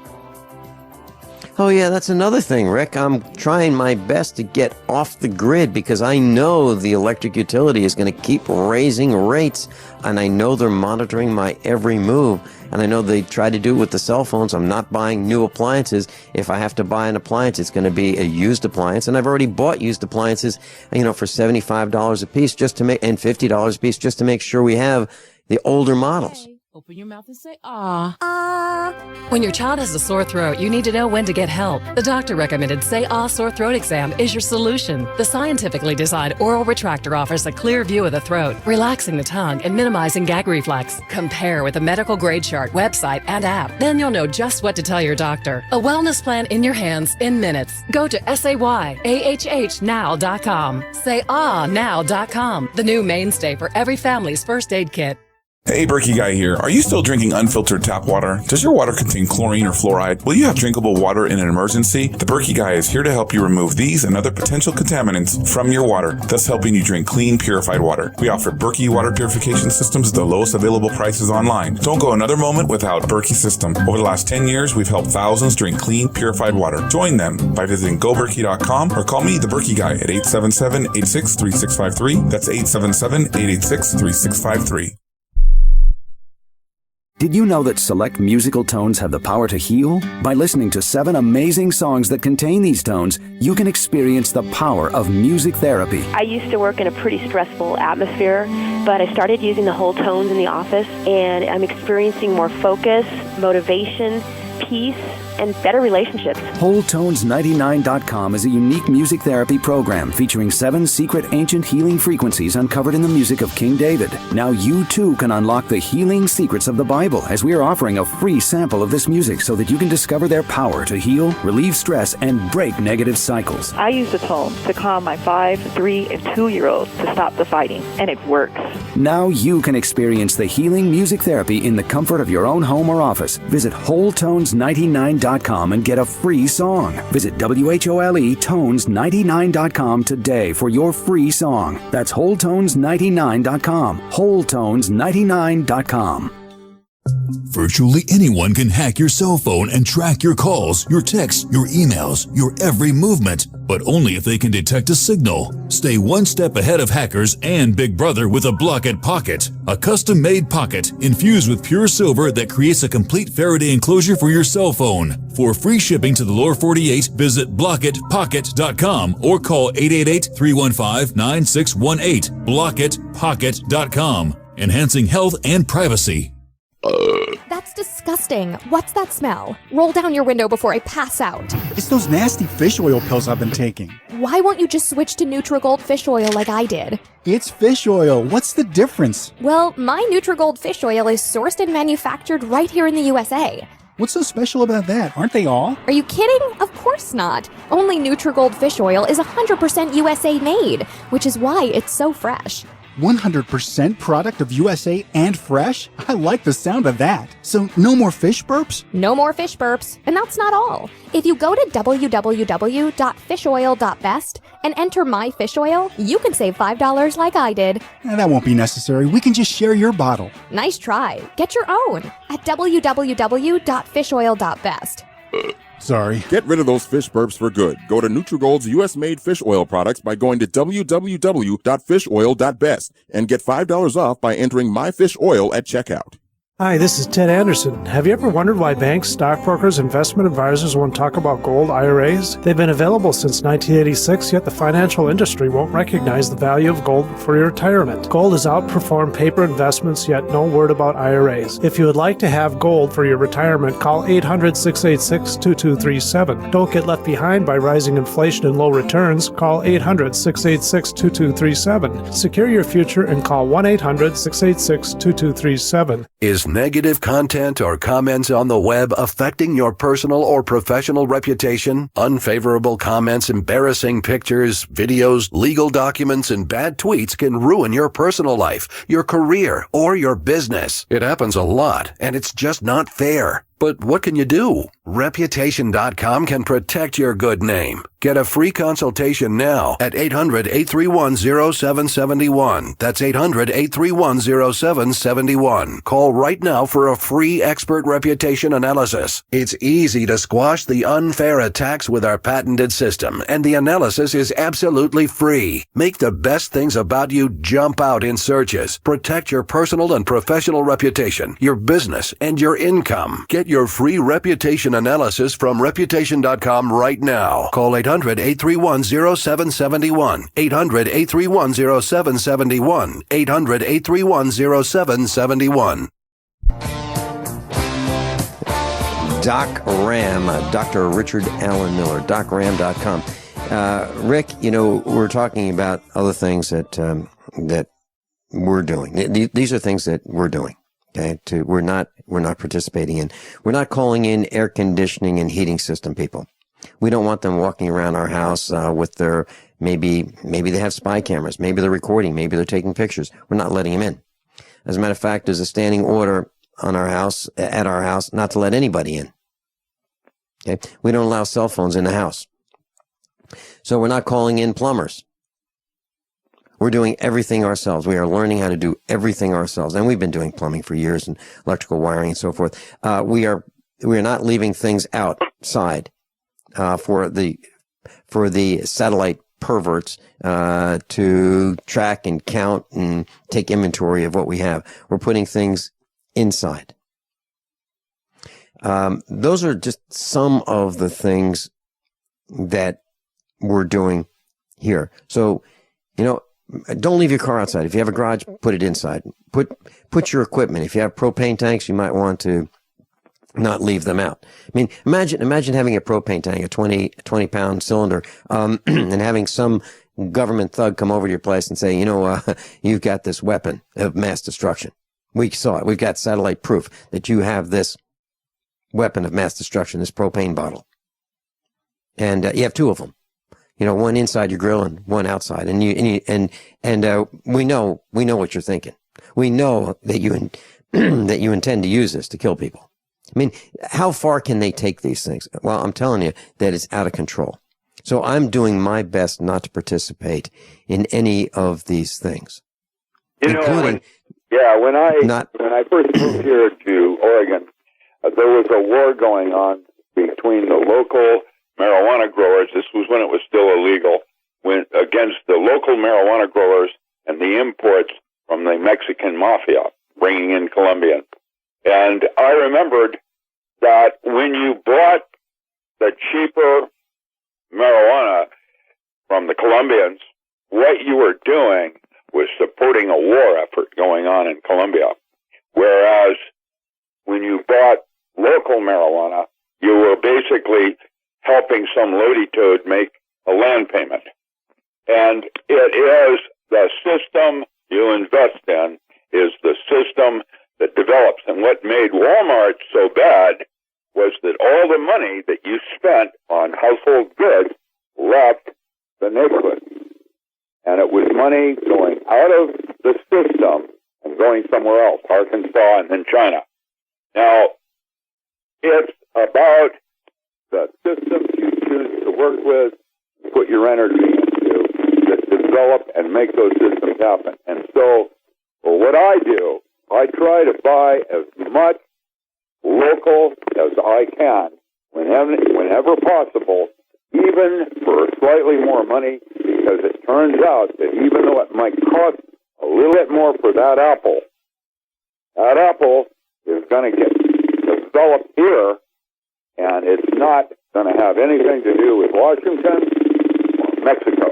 Oh, yeah, that's another thing, Rick. I'm trying my best to get off the grid because I know the electric utility is going to keep raising rates, and I know they're monitoring my every move, and I know they try to do it with the cell phones. I'm not buying new appliances. If I have to buy an appliance, it's going to be a used appliance, and I've already bought used appliances, for $75 a piece and $50 a piece just to make sure we have the older models. Open your mouth and say, ah. Ah. When your child has a sore throat, you need to know when to get help. The doctor recommended Say Ah Sore Throat Exam is your solution. The scientifically designed oral retractor offers a clear view of the throat, relaxing the tongue and minimizing gag reflex. Compare with a medical grade chart, website, and app. Then you'll know just what to tell your doctor. A wellness plan in your hands in minutes. Go to SayAHHnow.com. SayAhNow.com. The new mainstay for every family's first aid kit. Hey, Berkey Guy here. Are you still drinking unfiltered tap water? Does your water contain chlorine or fluoride? Will you have drinkable water in an emergency? The Berkey Guy is here to help you remove these and other potential contaminants from your water, thus helping you drink clean, purified water. We offer Berkey water purification systems at the lowest available prices online. Don't go another moment without Berkey system. Over the last 10 years, we've helped thousands drink clean, purified water. Join them by visiting goberkey.com or call me, the Berkey Guy, at 877-863653. That's 877-886-3653. Did you know that select musical tones have the power to heal? By listening to 7 amazing songs that contain these tones, you can experience the power of music therapy. I used to work in a pretty stressful atmosphere, but I started using the whole tones in the office, and I'm experiencing more focus, motivation, peace, and better relationships. WholeTones99.com is a unique music therapy program featuring 7 secret ancient healing frequencies uncovered in the music of King David. Now you too can unlock the healing secrets of the Bible, as we are offering a free sample of this music so that you can discover their power to heal, relieve stress, and break negative cycles. I use the tones to calm my 5, 3, and 2-year-olds to stop the fighting, and it works. Now you can experience the healing music therapy in the comfort of your own home or office. Visit WholeTones99.com and get a free song. Visit WHOLETones99.com today for your free song. That's WholeTones99.com. WholeTones99.com. Virtually anyone can hack your cell phone and track your calls, your texts, your emails, your every movement, but only if they can detect a signal. Stay one step ahead of hackers and Big Brother with a Block-It Pocket, a custom-made pocket infused with pure silver that creates a complete Faraday enclosure for your cell phone. For free shipping to the lower 48, visit blockitpocket.com or call 888-315-9618. blockitpocket.com, enhancing health and privacy. That's disgusting. What's that smell? Roll down your window before I pass out. It's those nasty fish oil pills I've been taking. Why won't you just switch to Nutrigold fish oil like I did? It's fish oil. What's the difference? Well, my Nutrigold fish oil is sourced and manufactured right here in the USA. What's so special about that? Aren't they all? Are you kidding? Of course not. Only Nutrigold fish oil is 100% USA made, which is why it's so fresh. 100% product of USA and fresh? I like the sound of that. So no more fish burps? No more fish burps. And that's not all. If you go to www.fishoil.best and enter my fish oil, you can save $5 like I did. That won't be necessary. We can just share your bottle. Nice try. Get your own at www.fishoil.best. Sorry. Get rid of those fish burps for good. Go to Nutrigold's U.S.-made fish oil products by going to www.fishoil.best and get $5 off by entering My Fish Oil at checkout. Hi, this is Ted Anderson. Have you ever wondered why banks, stockbrokers, investment advisors won't talk about gold IRAs? They've been available since 1986, yet the financial industry won't recognize the value of gold for your retirement. Gold has outperformed paper investments, yet no word about IRAs. If you would like to have gold for your retirement, call 800-686-2237. Don't get left behind by rising inflation and low returns. Call 800-686-2237. Secure your future and call 1-800-686-2237. Is negative content or comments on the web affecting your personal or professional reputation? Unfavorable comments, embarrassing pictures, videos, legal documents, and bad tweets can ruin your personal life, your career, or your business. It happens a lot, and it's just not fair. But what can you do? Reputation.com can protect your good name. Get a free consultation now at 800-831-0771. That's 800-831-0771. Call right now for a free expert reputation analysis. It's easy to squash the unfair attacks with our patented system, and the analysis is absolutely free. Make the best things about you jump out in searches. Protect your personal and professional reputation, your business, and your income. Get your free reputation analysis from Reputation.com right now. Call 800-831-0771. 800-831-0771. 800-831-0771. Doc Ram, Dr. Richard Allen Miller, docram.com. Rick, we're talking about other things that we're doing. These are things that we're doing. Okay, we're not participating in. We're not calling in air conditioning and heating system people. We don't want them walking around our house with their maybe they have spy cameras, maybe they're recording, maybe they're taking pictures. We're not letting them in. As a matter of fact, there's a standing order on our house not to let anybody in. Okay, we don't allow cell phones in the house. So we're not calling in plumbers. We're doing everything ourselves. We are learning how to do everything ourselves. And we've been doing plumbing for years and electrical wiring and so forth. We are not leaving things outside, for the satellite perverts, to track and count and take inventory of what we have. We're putting things inside. Those are just some of the things that we're doing here. So, don't leave your car outside. If you have a garage, put it inside. Put your equipment. If you have propane tanks, you might want to not leave them out. I mean, imagine having a propane tank, a 20 pound cylinder, and having some government thug come over to your place and say, you've got this weapon of mass destruction. We saw it. We've got satellite proof that you have this weapon of mass destruction, this propane bottle. And you have two of them. One inside your grill and one outside. And we know what you're thinking. We know that you intend to use this to kill people. I mean, how far can they take these things? Well, I'm telling you that it's out of control. So I'm doing my best not to participate in any of these things. When I first moved here to Oregon, there was a war going on between the local marijuana growers. This was when it was still illegal, against the local marijuana growers and the imports from the Mexican mafia bringing in Colombian. And I remembered that when you bought the cheaper marijuana from the Colombians, what you were doing was supporting a war effort going on in Colombia. Whereas when you bought local marijuana, you were basically helping some loady toad make a land payment. And it is the system you invest in is the system that develops. And what made Walmart so bad was that all the money that you spent on household goods left the neighborhood. And it was money going out of the system and going somewhere else, Arkansas and then China. Now, it's about the systems you choose to work with, put your energy into, that develop and make those systems happen. And so, what I do, I try to buy as much local as I can, whenever possible, even for slightly more money, because it turns out that even though it might cost a little bit more for that apple is going to get developed here, and it's not going to have anything to do with Washington or Mexico.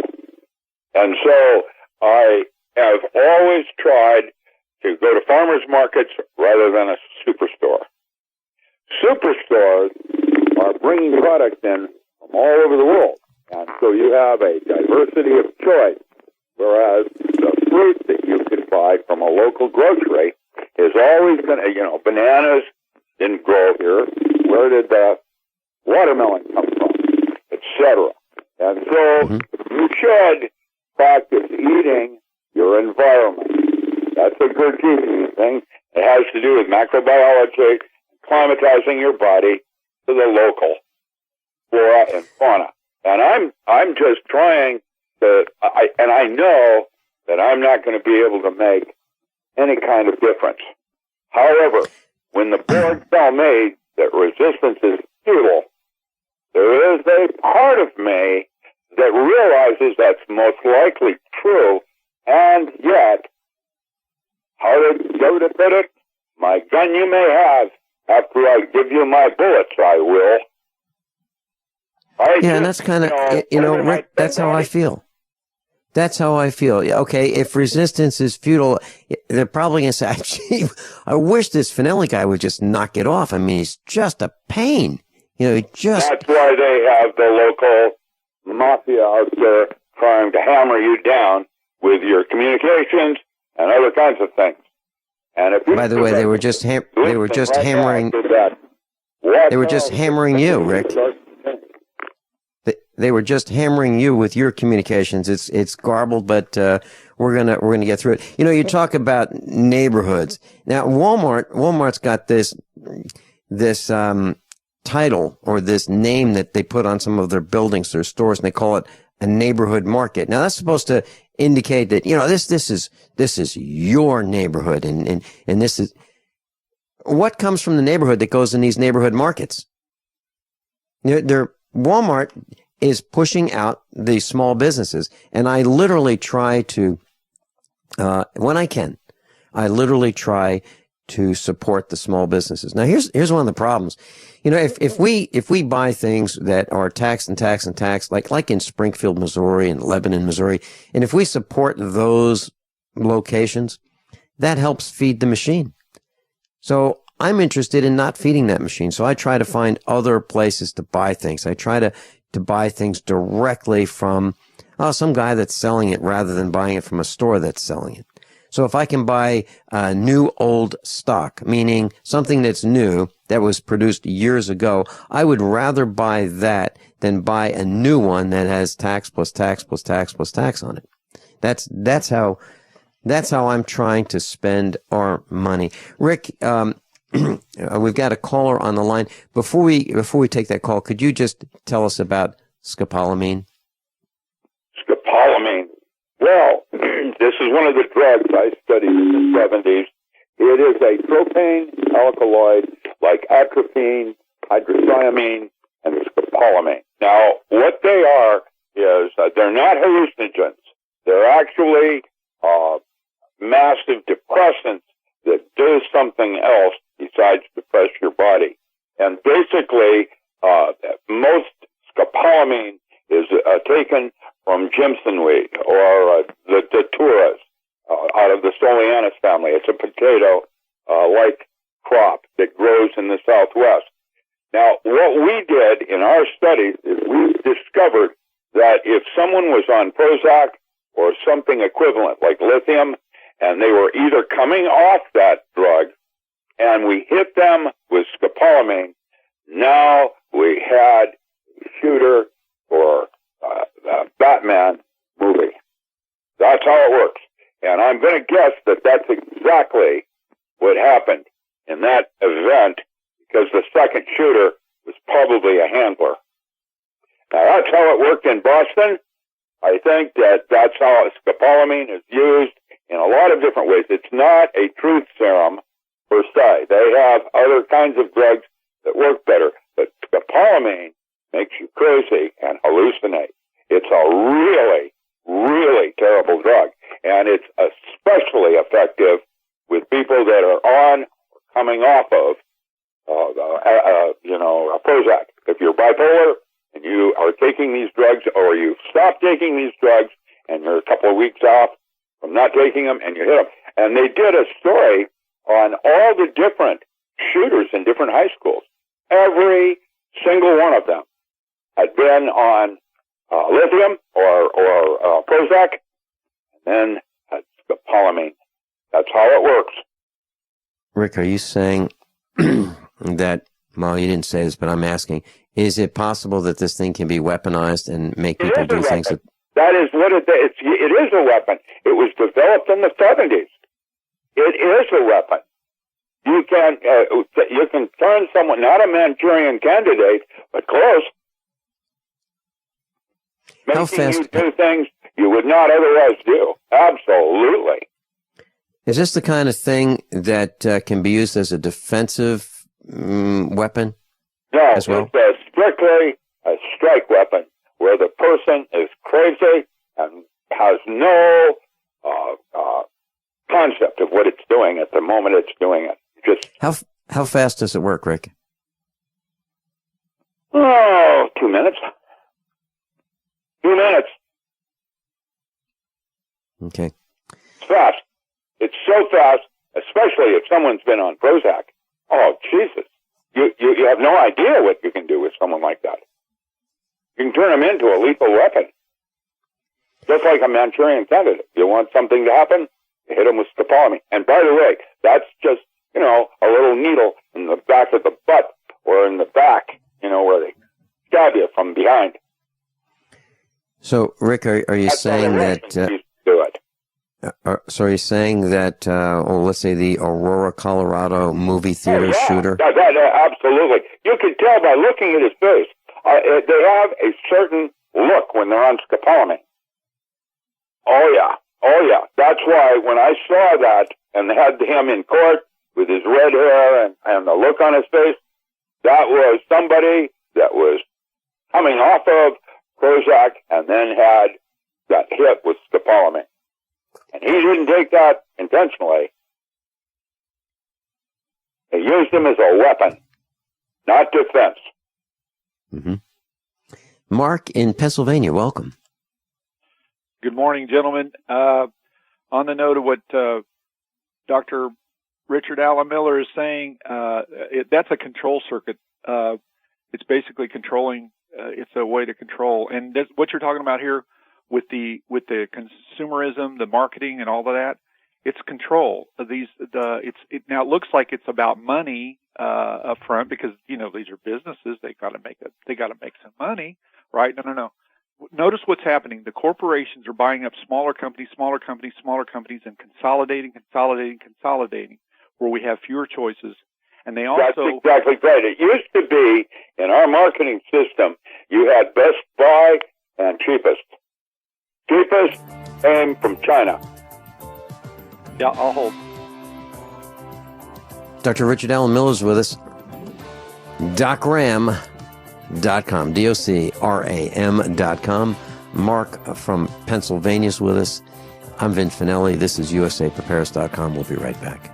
And so I have always tried to go to farmers markets rather than a superstore. Superstores are bringing products in from all over the world, and so you have a diversity of choice, whereas the fruit that you could buy from a local grocery is always going to, bananas didn't grow here. Where did the watermelon come from, etc.? And so you should practice eating your environment. That's a good teaching thing. It has to do with macrobiology, climatizing your body to the local flora and fauna. And I'm just trying to, and I know that I'm not going to be able to make any kind of difference. However, when the board tell me that resistance is futile, there is a part of me that realizes that's most likely true, and yet, how did Yoda put it? My gun you may have. After I give you my bullets, I will. And that's kind of, Rick, that's how I feel. That's how I feel. Okay, if resistance is futile, they're probably going to say, gee, I wish this Finelli guy would just knock it off. I mean, he's just a pain. That's why they have the local mafia out there trying to hammer you down with your communications and other kinds of things. And if by the way, they were just hammering. They were just hammering you, Rick. They were just hammering you with your communications. It's garbled, but we're gonna get through it. You talk about neighborhoods. Now, Walmart's got this title or this name that they put on some of their buildings, their stores, and they call it a neighborhood market. Now, that's supposed to indicate that this is your neighborhood, and this is what comes from the neighborhood that goes in these neighborhood markets. Walmart is pushing out the small businesses, and I literally try to, when I can, try to support the small businesses. Now, here's one of the problems. If we buy things that are taxed, like in Springfield, Missouri, and Lebanon, Missouri, and if we support those locations, that helps feed the machine. So I'm interested in not feeding that machine. So I try to find other places to buy things. I try to buy things directly from some guy that's selling it rather than buying it from a store that's selling it. So if I can buy new old stock, meaning something that's new that was produced years ago, I would rather buy that than buy a new one that has tax plus tax plus tax plus tax on it. That's how I'm trying to spend our money. Rick, we've got a caller on the line. Before we take that call, could you just tell us about scopolamine? Scopolamine. Well, this is one of the drugs I studied in the 70s. It is a propane alkaloid like atropine, hydroxyamine, and scopolamine. Now, what they are is they're not hallucinogens. They're actually massive depressants that do something else besides depress your body. And basically, most scopolamine is taken from Jimson wheat or the daturas out of the Soleanus family. It's a potato-like crop that grows in the Southwest. Now, what we did in our studies is we discovered that if someone was on Prozac or something equivalent like lithium, and they were either coming off that drug, and we hit them with scopolamine, now we had Shooter or Batman movie. That's how it works. And I'm going to guess that that's exactly what happened in that event, because the second shooter was probably a handler. Now, that's how it worked in Boston. I think that's how scopolamine is used in a lot of different ways. It's not a truth serum per se. They have other kinds of drugs that work better, but scopolamine makes you crazy and hallucinate. It's a really, really terrible drug, and it's especially effective with people that are on or coming off of, Prozac. If you're bipolar and you are taking these drugs, or you stop taking these drugs and you're a couple of weeks off from not taking them, and you hit them. And they did a story on all the different shooters in different high schools. Every single one of them had been on lithium or Prozac, and then had scopolamine. That's how it works. Rick, are you saying that, well, you didn't say this, but I'm asking, is it possible that this thing can be weaponized and make people do things that... That is what it is. It is a weapon. It was developed in the 70s. It is a weapon. You can turn someone, not a Manchurian candidate, but close. Making you do things you would not otherwise do. Absolutely. Is this the kind of thing that can be used as a defensive weapon? No, as well? It's strictly a strike weapon where the person is crazy and has no concept of what it's doing at the moment it's doing it. Just how fast does it work, Rick? 2 minutes. 2 minutes. Okay. It's fast. It's so fast, especially if someone's been on Prozac. Oh, Jesus. You have no idea what you can do with someone like that. You can turn them into a lethal weapon. Just like a Manchurian candidate. You want something to happen, you hit them with scopolamine. And by the way, that's just, a little needle in the back of the butt or in the back, where they stab you from behind. So, Rick, are you saying that... do it. So are you saying that, let's say the Aurora, Colorado movie theater shooter? Absolutely. You can tell by looking at his face. They have a certain look when they're on scopolamine. Oh, yeah. That's why when I saw that and had him in court with his red hair and the look on his face, that was somebody that was coming off of Prozac and then got hit with scopolamine. And he didn't take that intentionally. He used him as a weapon, not defense. Mm-hmm. Mark in Pennsylvania, welcome. Good morning, gentlemen. On the note of what Dr. Richard Allen Miller is saying, that's a control circuit. It's basically controlling. It's a way to control. And what you're talking about here with the consumerism, the marketing, and all of that, it's control. Now it looks like it's about money up front because these are businesses. They got to make some money, right? No. Notice what's happening. The corporations are buying up smaller companies, and consolidating, where we have fewer choices. And they also... That's exactly right. It used to be, in our marketing system, you had Best Buy and cheapest. Cheapest came from China. Yeah, I'll hold. Dr. Richard Allen Miller is with us. DocRam.com, DocRam.com. Mark from Pennsylvania is with us. I'm Vince Finelli. This is USAPrepares.com. We'll be right back.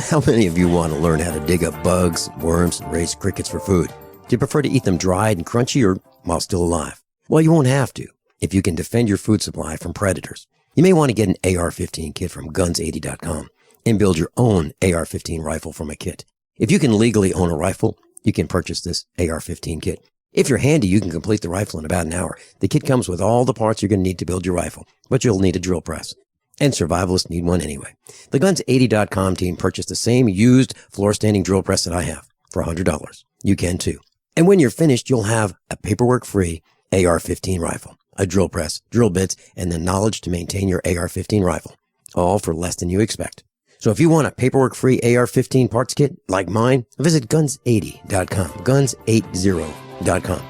How many of you want to learn how to dig up bugs, worms, and raise crickets for food? Do you prefer to eat them dried and crunchy or while still alive? Well, you won't have to if you can defend your food supply from predators. You may want to get an AR-15 kit from guns80.com and build your own AR-15 rifle from a kit. If you can legally own a rifle, you can purchase this AR-15 kit. If you're handy, you can complete the rifle in about an hour. The kit comes with all the parts you're going to need to build your rifle, but you'll need a drill press. And survivalists need one anyway. The Guns80.com team purchased the same used floor-standing drill press that I have for $100. You can too. And when you're finished, you'll have a paperwork-free AR-15 rifle, a drill press, drill bits, and the knowledge to maintain your AR-15 rifle, all for less than you expect. So if you want a paperwork-free AR-15 parts kit like mine, visit Guns80.com, Guns80.com,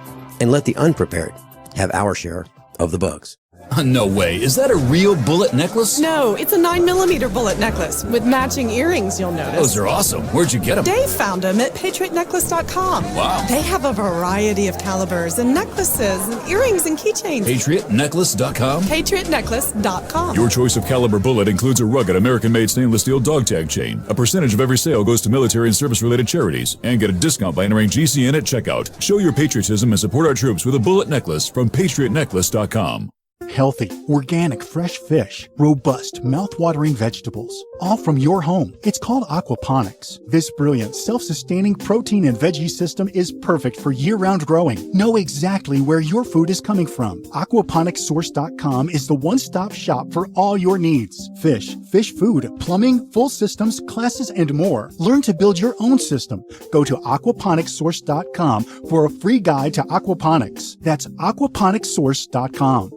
and let the unprepared have our share of the bugs. No way. Is that a real bullet necklace? No, it's a 9mm bullet necklace with matching earrings, you'll notice. Those are awesome. Where'd you get them? Dave found them at PatriotNecklace.com. Wow. They have a variety of calibers and necklaces and earrings and keychains. PatriotNecklace.com? PatriotNecklace.com. Your choice of caliber bullet includes a rugged American-made stainless steel dog tag chain. A percentage of every sale goes to military and service-related charities. And get a discount by entering GCN at checkout. Show your patriotism and support our troops with a bullet necklace from PatriotNecklace.com. Healthy, organic, fresh fish, robust, mouth-watering vegetables, all from your home. It's called aquaponics. This brilliant, self-sustaining protein and veggie system is perfect for year-round growing. Know exactly where your food is coming from. Aquaponicssource.com is the one-stop shop for all your needs. Fish, fish food, plumbing, full systems, classes, and more. Learn to build your own system. Go to aquaponicssource.com for a free guide to aquaponics. That's aquaponicssource.com.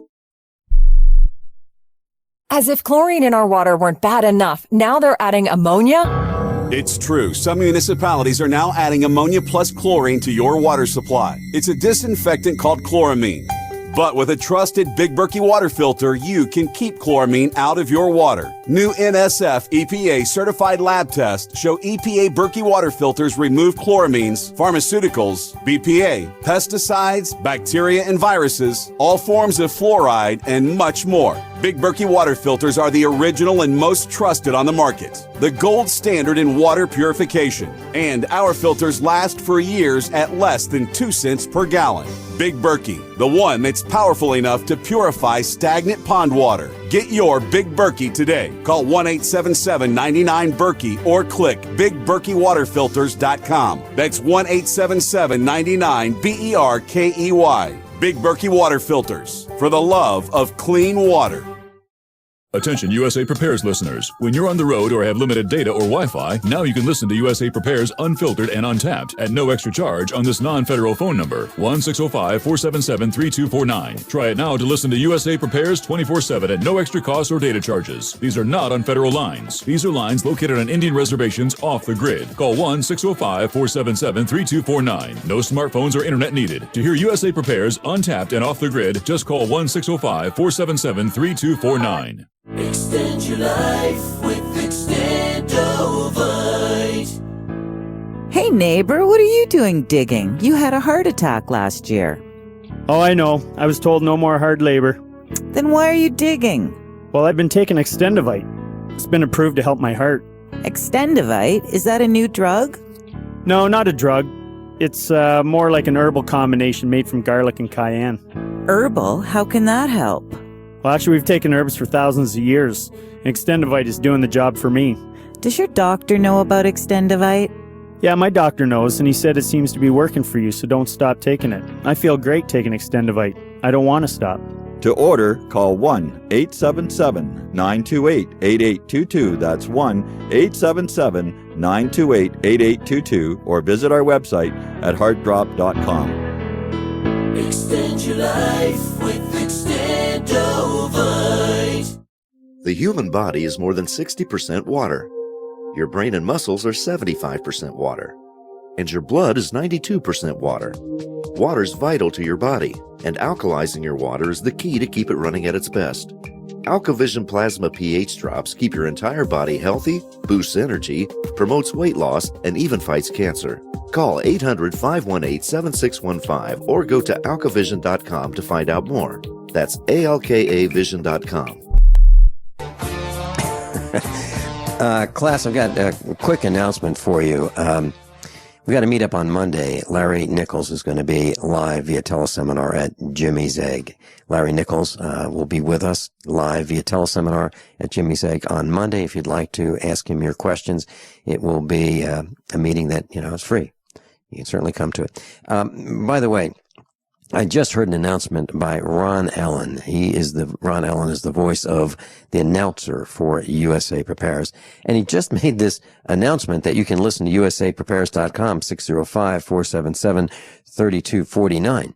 As if chlorine in our water weren't bad enough, now they're adding ammonia? It's true. Some municipalities are now adding ammonia plus chlorine to your water supply. It's a disinfectant called chloramine. But with a trusted Big Berkey water filter, you can keep chloramine out of your water. New NSF EPA certified lab tests show EPA Berkey water filters remove chloramines, pharmaceuticals, BPA, pesticides, bacteria and viruses, all forms of fluoride, and much more. Big Berkey water filters are the original and most trusted on the market, the gold standard in water purification. And our filters last for years at less than 2 cents per gallon. Big Berkey, the one that's powerful enough to purify stagnant pond water. Get your Big Berkey today. Call 1-877-99-BERKEY or click BigBerkeyWaterFilters.com. That's 1-877-99-BERKEY. Big Berkey Water Filters, for the love of clean water. Attention USA Prepares listeners. When you're on the road or have limited data or Wi-Fi, now you can listen to USA Prepares Unfiltered and Untapped at no extra charge on this non-federal phone number, 1-605-477-3249. Try it now to listen to USA Prepares 24/7 at no extra cost or data charges. These are not on federal lines. These are lines located on Indian reservations off the grid. Call 1-605-477-3249. No smartphones or internet needed. To hear USA Prepares Untapped and off the grid, just call 1-605-477-3249. Extend your life with Extendovite. Hey neighbor, what are you doing digging? You had a heart attack last year. Oh, I know. I was told no more hard labor. Then why are you digging? Well, I've been taking Extendovite. It's been approved to help my heart. Extendovite? Is that a new drug? No, not a drug. It's more like an herbal combination made from garlic and cayenne. Herbal? How can that help? Well, actually, we've taken herbs for thousands of years. Extendovite is doing the job for me. Does your doctor know about Extendovite? Yeah, my doctor knows, and he said it seems to be working for you, so don't stop taking it. I feel great taking Extendovite. I don't want to stop. To order, call 1-877-928-8822. That's 1-877-928-8822, or visit our website at heartdrop.com. Extend your life with Extendovite. The human body is more than 60% water. Your brain and muscles are 75% water. And your blood is 92% water. Water's vital to your body, and alkalizing your water is the key to keep it running at its best. AlkaVision Plasma pH drops keep your entire body healthy, boosts energy, promotes weight loss, and even fights cancer. Call 800-518-7615 or go to alkavision.com to find out more. That's ALKAvision.com. Class, I've got a quick announcement for you. We got to meet up on Monday. Larry Nichols is going to be live via teleseminar at Jimmy's Egg. Larry Nichols will be with us live via teleseminar at Jimmy's Egg on Monday. If you'd like to ask him your questions, it will be a meeting that, is free. You can certainly come to it. By the way, I just heard an announcement by Ron Allen. Ron Allen is the voice of the announcer for USA Prepares. And he just made this announcement that you can listen to usaprepares.com, 605-477-3249.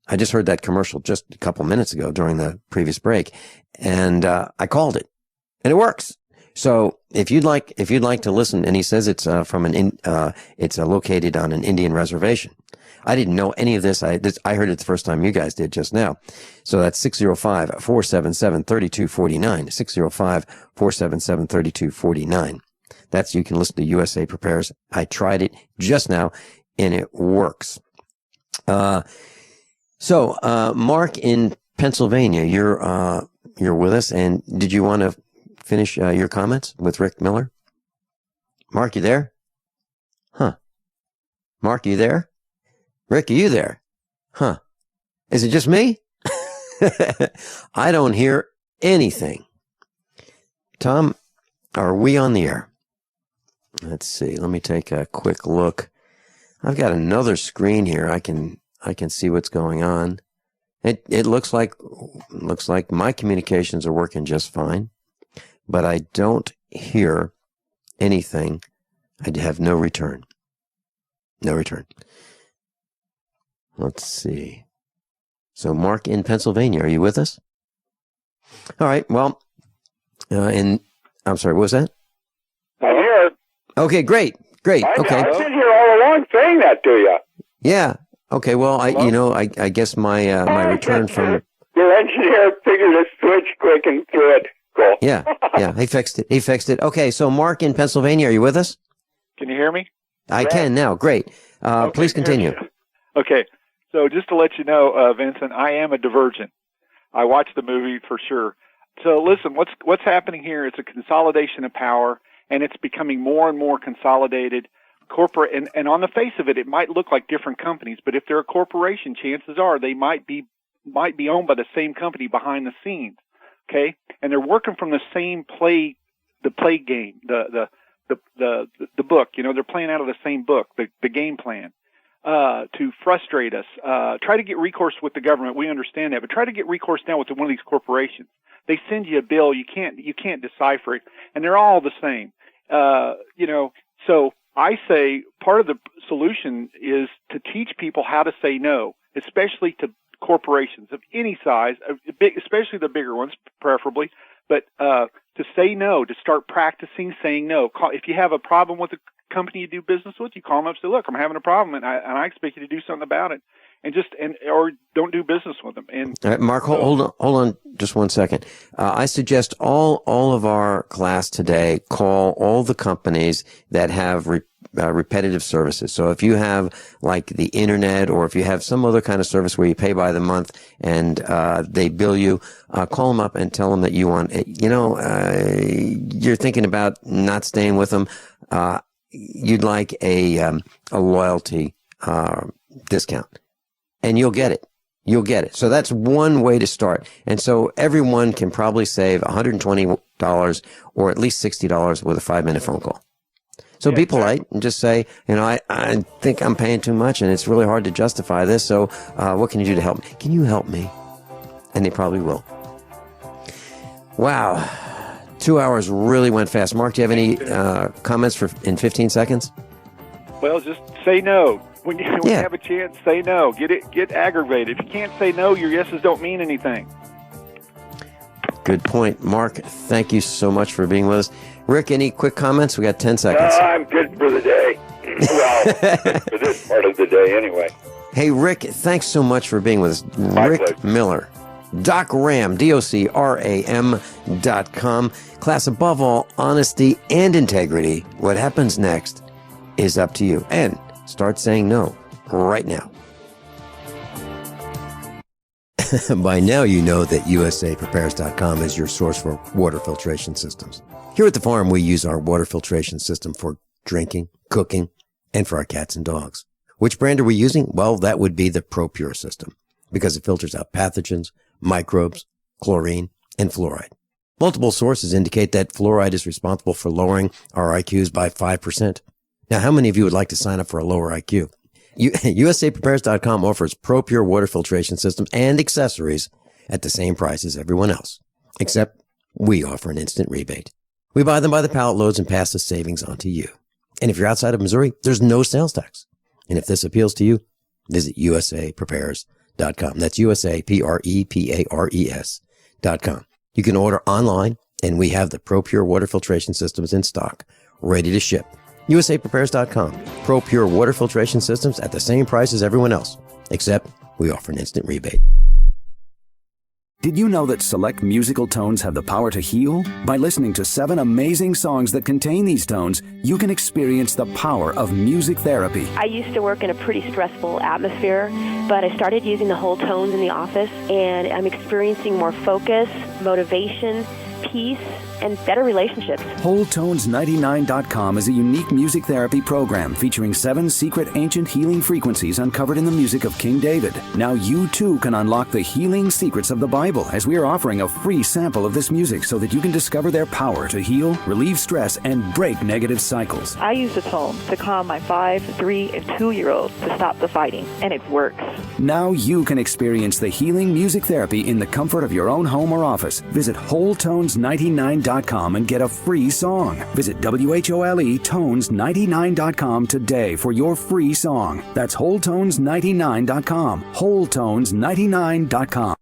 I just heard that commercial just a couple minutes ago during the previous break. And, I called it. And it works. So if you'd like to listen, and he says it's it's located on an Indian reservation. I didn't know any of this. I heard it the first time you guys did just now. So that's 605-477-3249. 605-477-3249. That's, you can listen to USA Prepares. I tried it just now and it works. So Mark in Pennsylvania, you're with us, and did you want to finish your comments with Rick Miller? Mark, you there? Huh. Mark, you there? Rick, are you there? Huh. Is it just me? I don't hear anything. Tom, are we on the air? Let's see. Let me take a quick look. I've got another screen here. I can see what's going on. It looks like my communications are working just fine, but I don't hear anything. I have no return. No return. Let's see. So, Mark in Pennsylvania, are you with us? All right. Well, I'm sorry. What was that? I'm here. Okay. Great. Okay. I've been here all along saying that to you. Yeah. Okay. Well, I guess my return from your engineer figured a switch quick and threw it. Cool. Yeah. He fixed it. Okay. So, Mark in Pennsylvania, are you with us? Can you hear me? I can now. Great. Please continue. Okay. So just to let you know, Vincent, I am a divergent. I watched the movie for sure. So listen, what's happening here is a consolidation of power, and it's becoming more and more consolidated. Corporate, and on the face of it, it might look like different companies, but if they're a corporation, chances are they might be owned by the same company behind the scenes. Okay, and they're working from the same play game, the book. You know, they're playing out of the same book, the game plan. To frustrate us, try to get recourse with the government. We understand that, but try to get recourse now with one of these corporations. They send you a bill, you can't decipher it, and they're all the same. So I say part of the solution is to teach people how to say no, especially to corporations of any size, especially the bigger ones, preferably. But to say no, to start practicing saying no. If you have a problem with a company you do business with, you call them up and say, look, I'm having a problem, and I expect you to do something about it, or don't do business with them. And Mark, hold on just 1 second. I suggest all of our class today call all the companies that have repetitive services. So if you have like the internet, or if you have some other kind of service where you pay by the month and they bill you, call them up and tell them that you want, you're thinking about not staying with them. You'd like a loyalty discount, and you'll get it. So that's one way to start. And so everyone can probably save $120 or at least $60 with a 5-minute phone call. So be polite and just say, I think I'm paying too much and it's really hard to justify this. So what can you do to help me? Can you help me? And they probably will. Wow. 2 hours really went fast. Mark, do you have any comments in 15 seconds? Well, just say no. When you have a chance, say no. Get aggravated. If you can't say no, your yeses don't mean anything. Good point. Mark, thank you so much for being with us. Rick, any quick comments? We got 10 seconds. I'm good for the day. Well, for this part of the day anyway. Hey, Rick, thanks so much for being with us. Rick Miller. DocRam, DocRam.com. Class, above all, honesty and integrity. What happens next is up to you. And start saying no right now. By now, you know that USAPrepares.com is your source for water filtration systems. Here at the farm, we use our water filtration system for drinking, cooking, and for our cats and dogs. Which brand are we using? Well, that would be the ProPure system, because it filters out pathogens, microbes, chlorine, and fluoride. Multiple sources indicate that fluoride is responsible for lowering our IQs by 5%. Now, how many of you would like to sign up for a lower IQ? USAPrepares.com offers ProPure water filtration systems and accessories at the same price as everyone else, except we offer an instant rebate. We buy them by the pallet loads and pass the savings on to you. And if you're outside of Missouri, there's no sales tax. And if this appeals to you, visit USAPrepares.com. That's USAPrepares.com. You can order online, and we have the ProPure water filtration systems in stock, ready to ship. USAPrepares.com. ProPure water filtration systems at the same price as everyone else, except we offer an instant rebate. Did you know that select musical tones have the power to heal? By listening to 7 amazing songs that contain these tones, you can experience the power of music therapy. I used to work in a pretty stressful atmosphere, but I started using the whole tones in the office, and I'm experiencing more focus, motivation, peace, and better relationships. WholeTones99.com is a unique music therapy program featuring 7 secret ancient healing frequencies uncovered in the music of King David. Now you too can unlock the healing secrets of the Bible, as we are offering a free sample of this music so that you can discover their power to heal, relieve stress, and break negative cycles. I use the tones to calm my 5, 3, and 2-year-olds to stop the fighting, and it works. Now you can experience the healing music therapy in the comfort of your own home or office. Visit WholeTones99.com and get a free song. Visit WHOLETones99.com today for your free song. That's WholeTones99.com. WholeTones99.com.